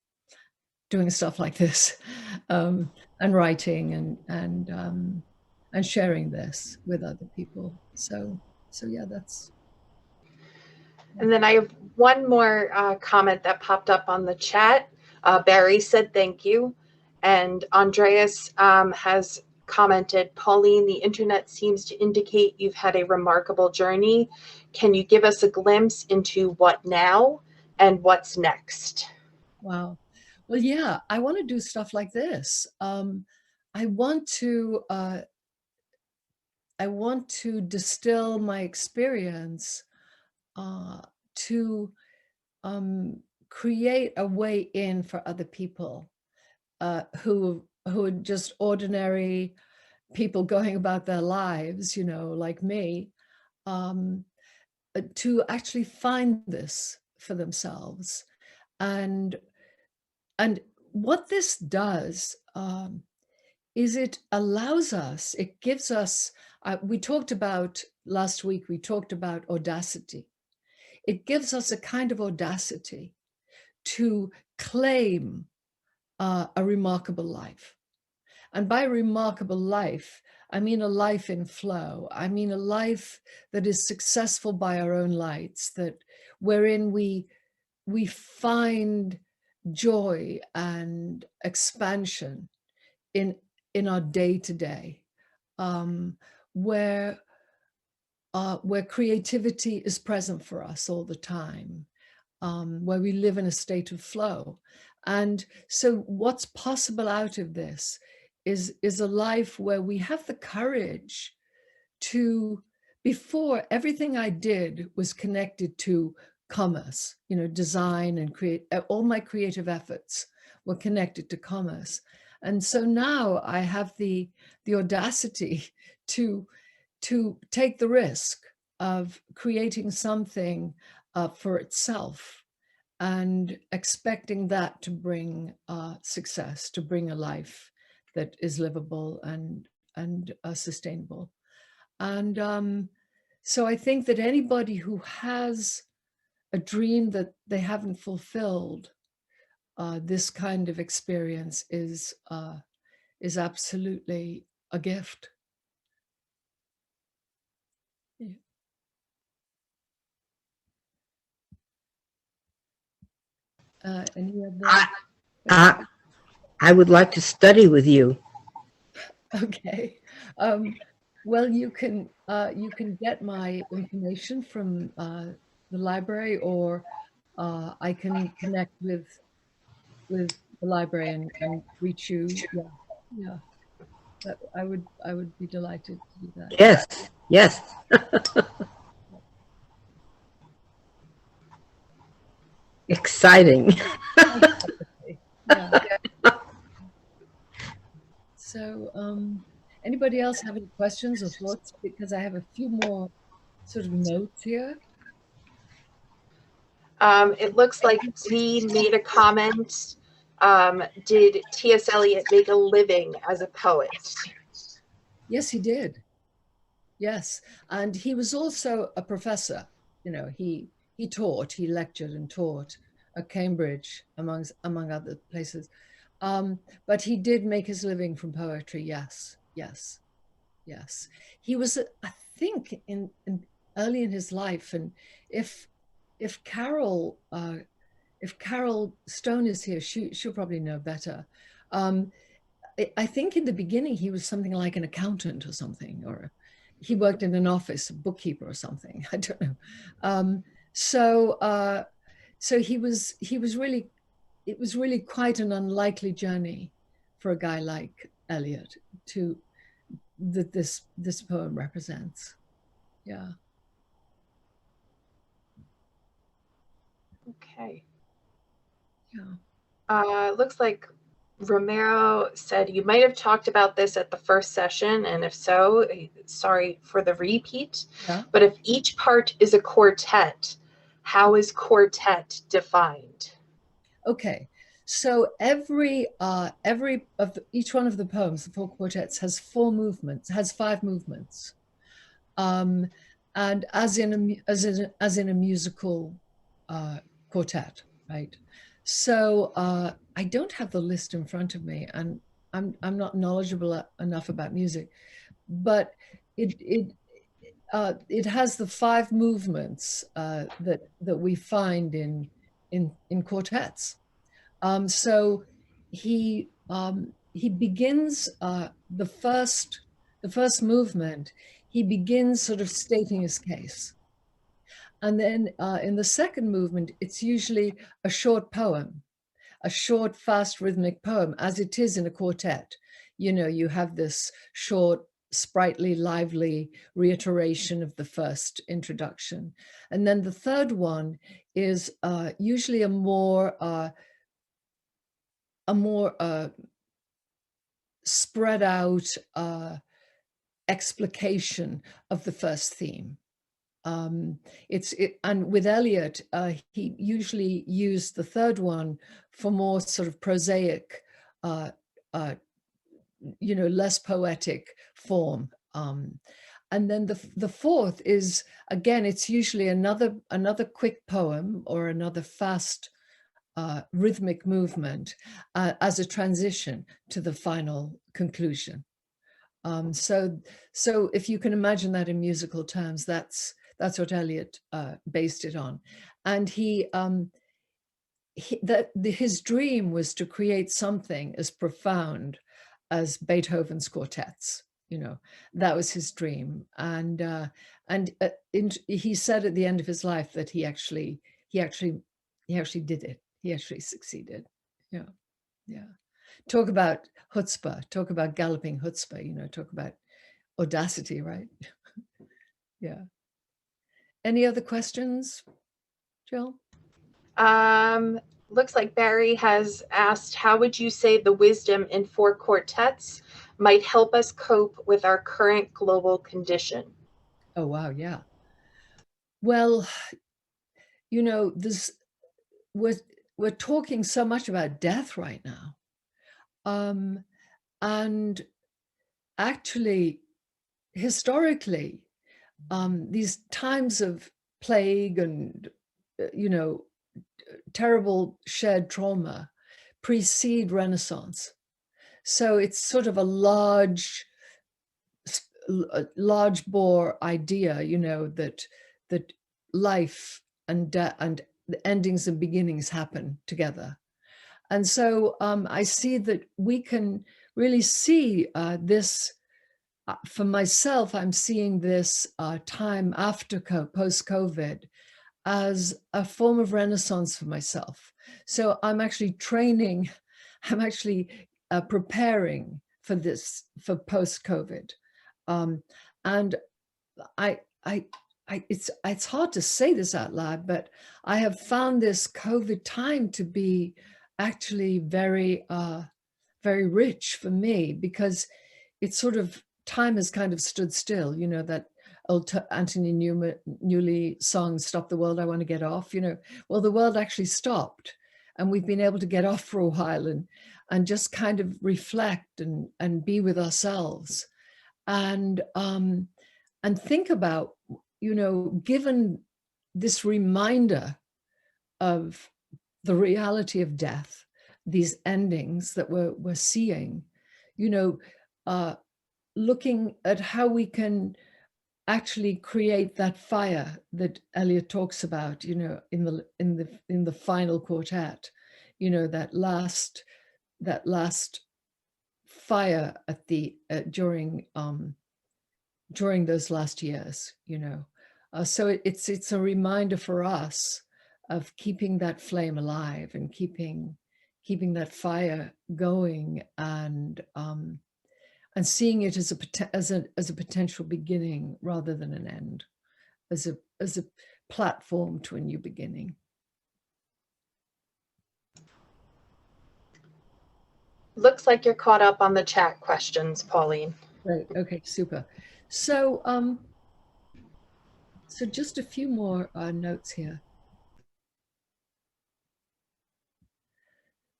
doing stuff like this, and writing and sharing this with other people. So yeah, that's. And then I have one more comment that popped up on the chat. Barry said thank you. And Andreas has commented, Pauline, the internet seems to indicate you've had a remarkable journey. Can you give us a glimpse into what now and what's next? Wow. Well, yeah, I want to do stuff like this. I want to distill my experience to create a way in for other people who are just ordinary people going about their lives, you know, like me, to actually find this for themselves. And what this does is it allows us, it gives us, we talked about last week, we talked about audacity. It gives us a kind of audacity to claim a remarkable life. And by remarkable life, I mean a life in flow. I mean a life that is successful by our own lights, that wherein we find joy and expansion in our day-to-day, where creativity is present for us all the time, where we live in a state of flow. And so what's possible out of this is a life where we have the courage to, before everything I did was connected to commerce, you know, design and create, all my creative efforts were connected to commerce. And so now I have the audacity to take the risk of creating something for itself and expecting that to bring success, to bring a life that is livable and sustainable. And so I think that anybody who has a dream that they haven't fulfilled, this kind of experience is absolutely a gift. Yeah. Any other? I would like to study with you. Okay. Well, you can get my information from the library, or I can connect with the library and reach you. Yeah, yeah. I would be delighted to do that. Yes, yes. Exciting. Yeah. So, anybody else have any questions or thoughts? Because I have a few more sort of notes here. It looks like Dee made a comment. Did T.S. Eliot make a living as a poet? Yes, he did. Yes, and he was also a professor. You know, he taught, he lectured and taught at Cambridge, among other places. But he did make his living from poetry. Yes, yes, yes. He was, I think, in early in his life, and if Carol Stone is here, she'll probably know better. I think in the beginning he was something like an accountant or something, or he worked in an office, a bookkeeper or something. I don't know. So he was really, it was really quite an unlikely journey for a guy like Eliot to that this poem represents. Yeah. Okay. Yeah. Looks like Romero said, you might have talked about this at the first session, and if so, sorry for the repeat. Yeah. But if each part is a quartet, how is quartet defined? Okay, so each one of the poems, the 4 quartets, has 4 movements, has 5 movements, and as in a musical quartet, right? So I don't have the list in front of me, and I'm not knowledgeable enough about music, but it has the 5 movements that we find in quartets. So he begins the first movement. He begins sort of stating his case, and then in the second movement, it's usually a short poem, a short, fast, rhythmic poem, as it is in a quartet. You know, you have this short, sprightly, lively reiteration of the first introduction. And then the third one is usually a more spread out explication of the first theme. And with Eliot, he usually used the third one for more sort of prosaic, less poetic form. And then the fourth is, again, it's usually another quick poem or another fast rhythmic movement as a transition to the final conclusion. So if you can imagine that in musical terms, that's what Eliot based it on. And his dream was to create something as profound as Beethoven's quartets. You know, that was his dream. And he said at the end of his life that he actually did it. He actually succeeded. Yeah, yeah. Talk about chutzpah, talk about galloping chutzpah, you know, talk about audacity, right? Yeah. Any other questions, Jill? Looks like Barry has asked, how would you say the wisdom in 4 quartets might help us cope with our current global condition? Oh, wow, yeah. Well, you know, we're talking so much about death right now. And actually, historically, these times of plague and, terrible shared trauma precede Renaissance. So it's sort of a large bore idea, you know, that life and the endings and beginnings happen together. And so I see that we can really see this. For myself, I'm seeing this time after post-COVID as a form of renaissance for myself. So I'm actually training, I'm actually preparing for this, for post-COVID. And it's hard to say this out loud, but I have found this COVID time to be actually very, very rich for me, because it's sort of, time has kind of stood still, you know, that old Anthony Newley song, Stop the World, I Want to Get Off, you know. Well, the world actually stopped, and we've been able to get off for a while and just kind of reflect and be with ourselves and think about, you know, given this reminder of the reality of death, these endings that we're seeing, you know, looking at how we can actually create that fire that Eliot talks about, you know, in the final quartet, you know, that last fire at the during those last years, you know. So it's a reminder for us of keeping that flame alive and keeping that fire going, and seeing it as a potential beginning rather than an end, as a platform to a new beginning. looks like you're caught up on the chat questions, Pauline. Right. Okay. Super. So, so just a few more notes here.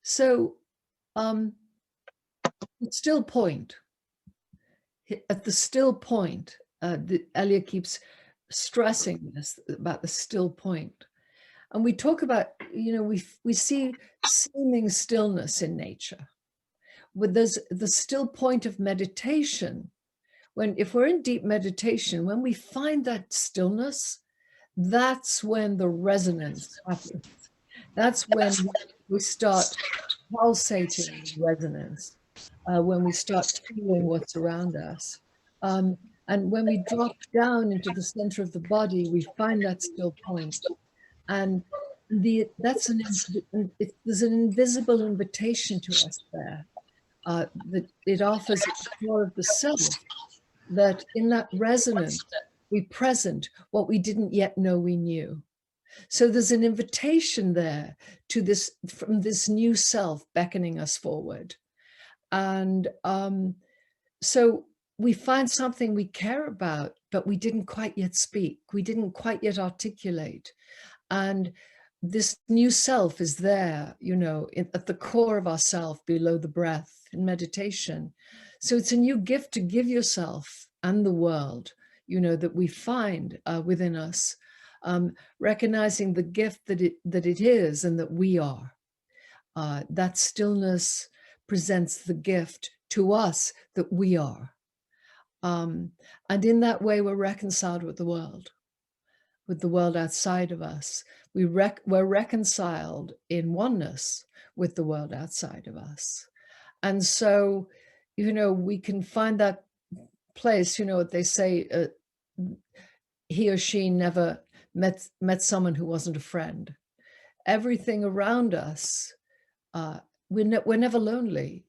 So, the still point. At the still point, Eliot keeps stressing this about the still point. And we talk about, you know, we see seeming stillness in nature. But there's the still point of meditation. If we're in deep meditation, when we find that stillness, that's when the resonance happens. That's when we start pulsating in resonance, when we start feeling what's around us. And when we drop down into the center of the body, we find that still point. And there's an invisible invitation to us there, that it offers more of the self, that in that resonance, we present what we didn't yet know we knew. So there's an invitation there to this, from this new self beckoning us forward. And so we find something we care about, but we didn't quite yet speak. We didn't quite yet articulate. And this new self is there, you know, at the core of ourself, below the breath in meditation. So it's a new gift to give yourself and the world, you know, that we find within us, recognizing the gift that it is and that we are. That stillness presents the gift to us that we are. And in that way, we're reconciled with the world outside of us. We're reconciled in oneness with the world outside of us. And so, you know, we can find that place, you know, what they say, he or she never met someone who wasn't a friend. Everything around us, we're never lonely.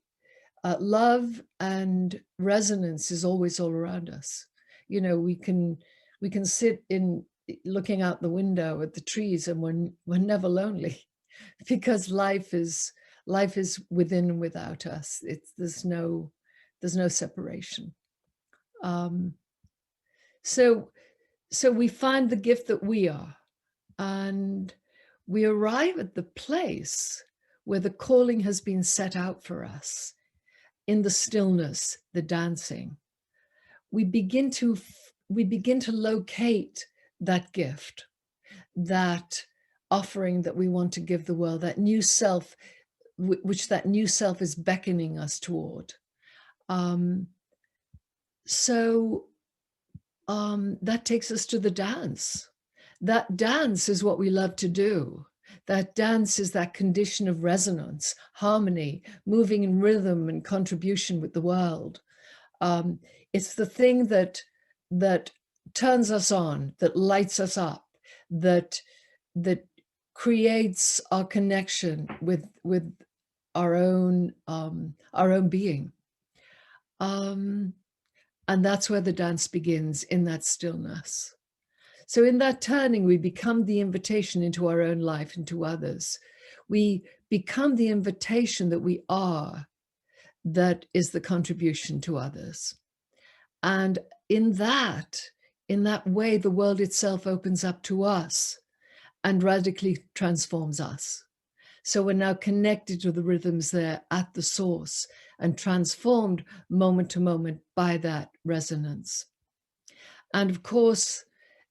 Love and resonance is always all around us. You know, we can sit in looking out the window at the trees, and we're never lonely, because life is within and without us. There's no separation. So we find the gift that we are, and we arrive at the place where the calling has been set out for us. In the stillness, the dancing, we begin to locate that gift, that offering that we want to give the world, that new self, which that new self is beckoning us toward. That takes us to the dance. That dance is what we love to do. That dance is that condition of resonance, harmony, moving in rhythm and contribution with the world. It's the thing that turns us on, that lights us up, that creates our connection with our own being. And that's where the dance begins, in that stillness. So in that turning, we become the invitation into our own life, into others. We become the invitation that we are, that is the contribution to others. And in that way, the world itself opens up to us and radically transforms us. So we're now connected to the rhythms there at the source, and transformed moment to moment by that resonance. And of course,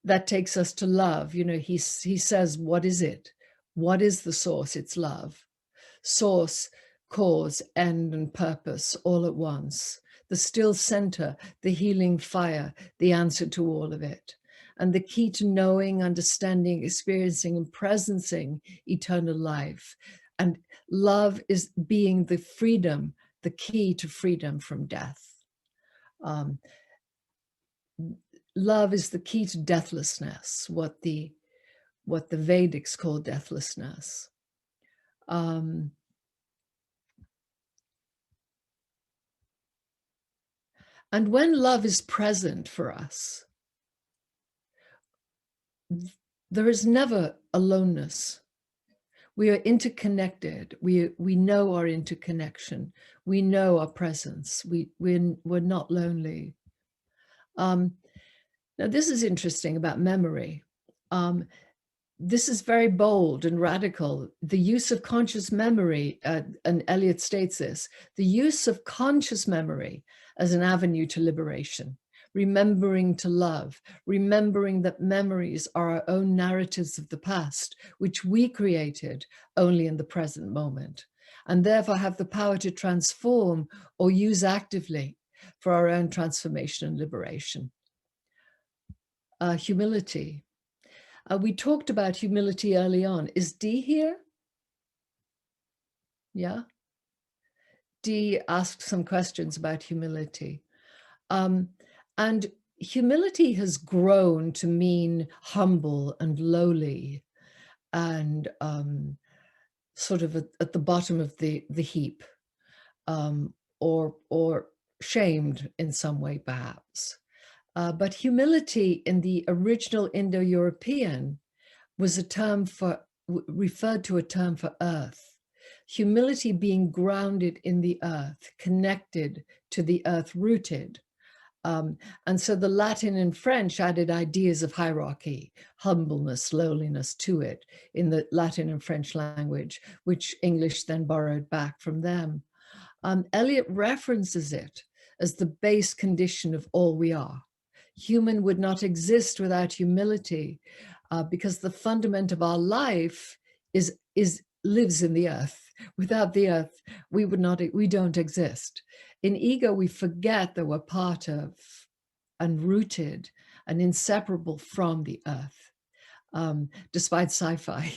that takes us to love. You know, he says, what is it? What is the source? It's love. Source, cause, end, and purpose all at once. The still center, the healing fire, the answer to all of it. And the key to knowing, understanding, experiencing, and presencing eternal life. And love is being the freedom, the key to freedom from death. Love is the key to deathlessness, what the Vedics call deathlessness. And when love is present for us, there is never aloneness. We are interconnected. We know our interconnection. We know our presence. We're not lonely. Now, this is interesting about memory. This is very bold and radical. The use of conscious memory, and Eliot states this, the use of conscious memory as an avenue to liberation, remembering to love, remembering that memories are our own narratives of the past, which we created only in the present moment, and therefore have the power to transform or use actively for our own transformation and liberation. Humility. We talked about humility early on. Is Dee here? Yeah. Dee asked some questions about humility. And humility has grown to mean humble and lowly and sort of at the bottom of the heap, or shamed in some way, perhaps. But humility in the original Indo-European was a term referred to a term for earth. Humility being grounded in the earth, connected to the earth, rooted. And so the Latin and French added ideas of hierarchy, humbleness, lowliness to it in the Latin and French language, which English then borrowed back from them. Eliot references it as the base condition of all we are. Human would not exist without humility, because the fundament of our life lives in the earth. Without the earth, we don't exist. In ego, we forget that we're part of and rooted and inseparable from the earth. Despite sci-fi,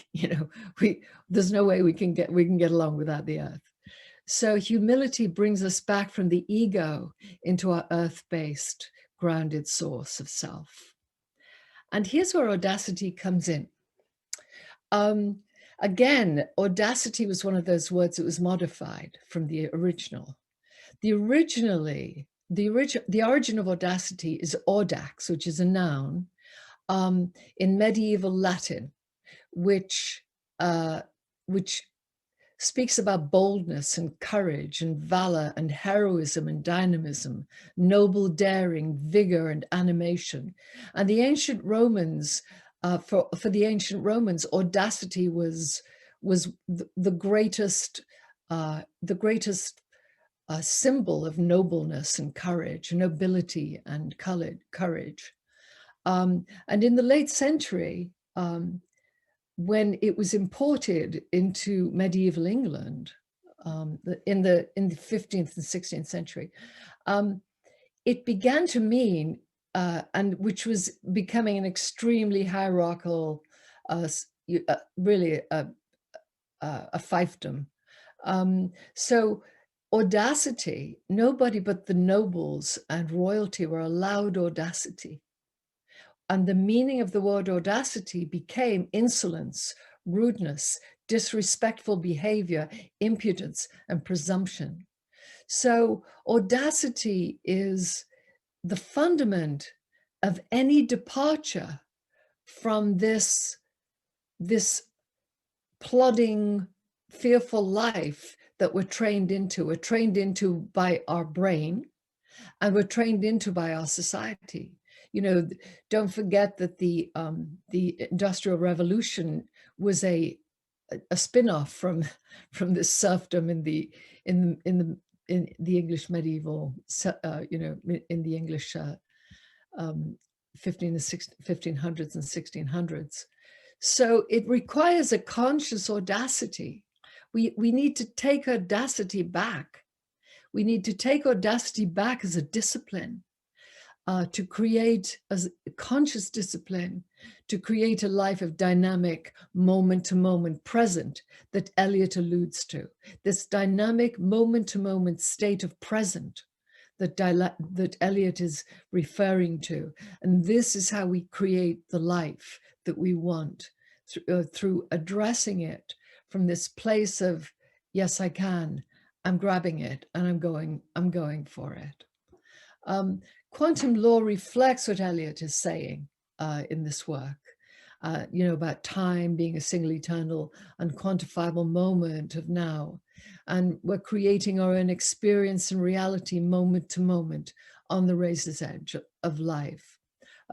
there's no way we can get along without the earth. So humility brings us back from the ego into our earth-based, grounded source of self. And here's where Audacity comes in. Again, Audacity was one of those words that was modified from the original. The origin of Audacity is audax, which is a noun, in medieval Latin, which speaks about boldness and courage and valor and heroism and dynamism, noble daring, vigor and animation. And the ancient Romans, for the ancient Romans, audacity was the greatest symbol of nobleness and courage, nobility and courage. And in the late century, when it was imported into medieval England, in the 15th and 16th century, it began to mean, and which was becoming an extremely hierarchical, really a fiefdom. So audacity, nobody but the nobles and royalty were allowed audacity. And the meaning of the word audacity became insolence, rudeness, disrespectful behavior, impudence, and presumption. So audacity is the fundament of any departure from this plodding, fearful life that we're trained into. We're trained into by our brain, and we're trained into by our society. Don't forget that the Industrial Revolution was a spin-off from this serfdom in the English medieval, in the English 1500s and 1600s. So it requires a conscious audacity. We need to take audacity back. We need to take audacity back as a discipline. To create a conscious discipline, to create a life of dynamic, moment-to-moment present that Eliot alludes to. This dynamic, moment-to-moment state of present that Eliot is referring to. And this is how we create the life that we want, through addressing it from this place of, yes, I can, I'm grabbing it, and I'm going for it. Quantum law reflects what Eliot is saying in this work. about time being a single, eternal, unquantifiable moment of now. And we're creating our own experience and reality moment to moment on the razor's edge of life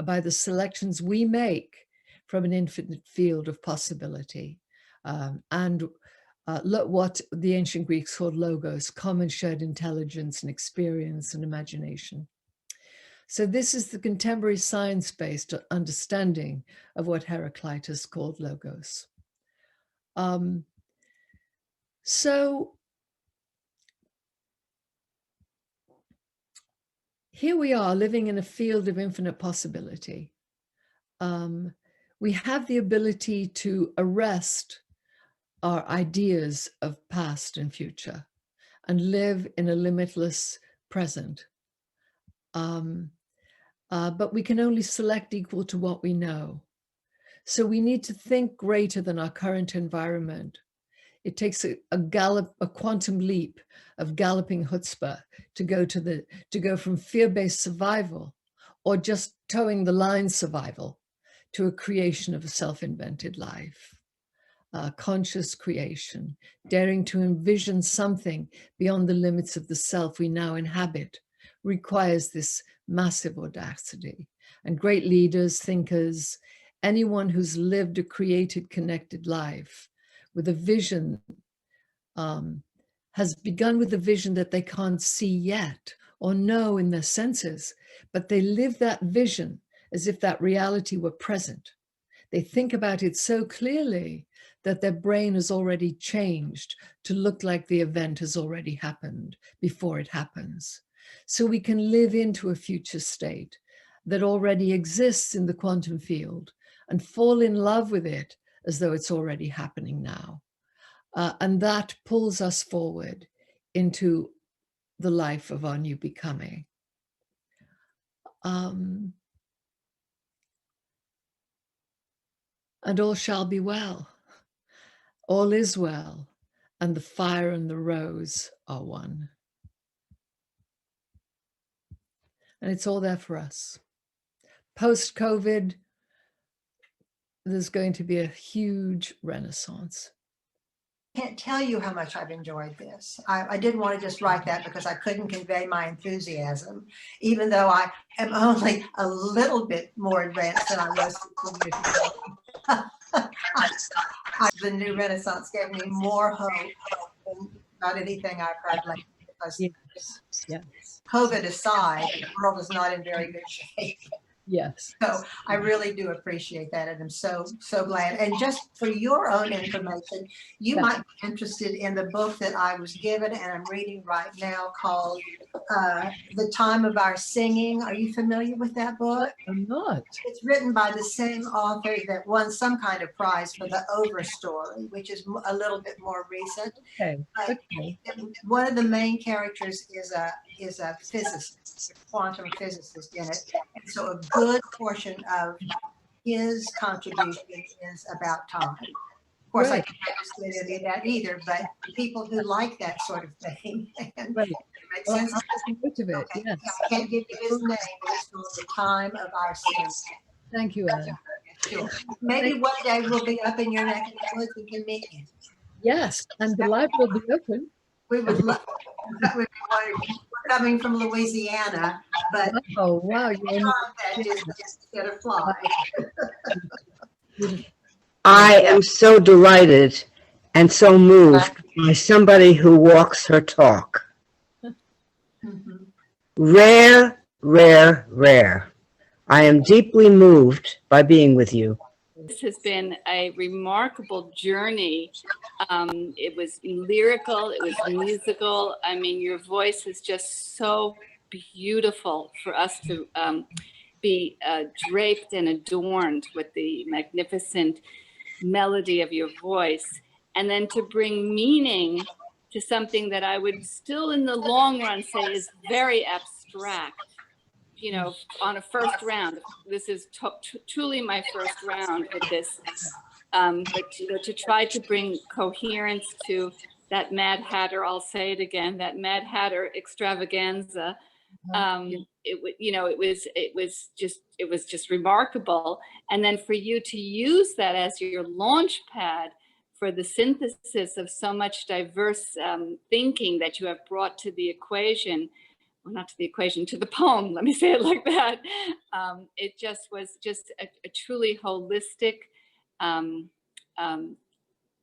by the selections we make from an infinite field of possibility. And what the ancient Greeks called logos, common shared intelligence and experience and imagination. So this is the contemporary science-based understanding of what Heraclitus called logos. So here we are living in a field of infinite possibility. We have the ability to arrest our ideas of past and future and live in a limitless present. But we can only select equal to what we know. So we need to think greater than our current environment. It takes a quantum leap of galloping chutzpah to go from fear-based survival or just towing the line survival to a creation of a self-invented life. Conscious creation, daring to envision something beyond the limits of the self we now inhabit, requires this massive audacity. And great leaders, thinkers, anyone who's lived a created, connected life with a vision, has begun with a vision that they can't see yet or know in their senses, but they live that vision as if that reality were present. They think about it so clearly that their brain has already changed to look like the event has already happened before it happens. So we can live into a future state that already exists in the quantum field and fall in love with it as though it's already happening now. And that pulls us forward into the life of our new becoming. And all shall be well. All is well, and the fire and the rose are one. And it's all there for us. Post-COVID, there's going to be a huge renaissance. I can't tell you how much I've enjoyed this. I didn't want to just write that because I couldn't convey my enthusiasm, even though I am only a little bit more advanced than I was 2 years ago. The new Renaissance gave me more hope than about anything I've heard lately. Because Yes. COVID aside, the world is not in very good shape. Yes. So I really do appreciate that, and I'm so glad. And just for your own information, you might be interested in the book that I was given and I'm reading right now called The Time of Our Singing. Are you familiar with that book? I'm not. It's written by the same author that won some kind of prize for the Over story, which is a little bit more recent. Okay. One of the main characters is a physicist, a quantum physicist in it. And so a good portion of his contribution is about time. Of course, I can't understand any of that either, but people who like that sort of thing. And Right. it makes Well, sense. I'll make note of it. Okay. Yes. I can't give you his name, but it's called The Time of Our Singing. Thank you, Anne. Sure. Maybe one day we'll be up in your neck of the woods and can meet you. Yes, and the library will be open. We would love that. Would be wonderful. We're coming from Louisiana, but Oh, wow. You're that just get a fly. I am so delighted and so moved by somebody who walks her talk. Mhm. Rare, rare, rare. I am deeply moved by being with you. This has been a remarkable journey. It was lyrical, it was musical. I mean, your voice is just so beautiful for us to be draped and adorned with the magnificent melody of your voice. And then to bring meaning to something that I would still in the long run say is very abstract. You know, on a first round, this is truly my first round with this, but you know, to try to bring coherence to that Mad Hatter, I'll say it again, that Mad Hatter extravaganza, it was just remarkable. And then for you to use that as your launch pad for the synthesis of so much diverse thinking that you have brought to the equation, well, not to the equation, to the poem, let me say it like that. It just was just a truly holistic,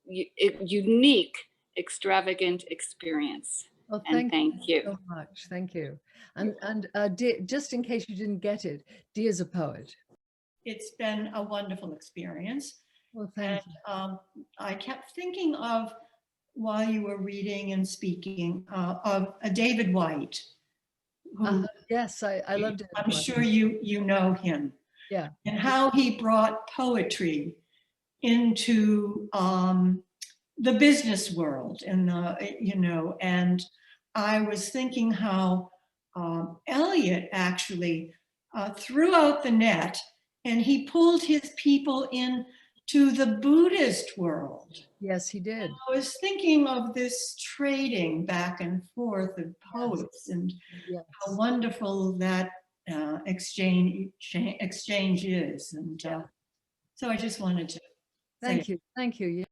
unique, extravagant experience. Well, And thank you so much. Thank you. And just in case you didn't get it, Dea's a poet. It's been a wonderful experience. Well, thank you. I kept thinking of, while you were reading and speaking, of a David White. Who, yes, I loved it. I'm sure you know him. Yeah. And how he brought poetry into the business world, and and I was thinking how Eliot actually threw out the net, and he pulled his people into the Buddhist world. Yes, he did. I was thinking of this trading back and forth of poets, and how wonderful that exchange is. And so I just wanted to Thank you.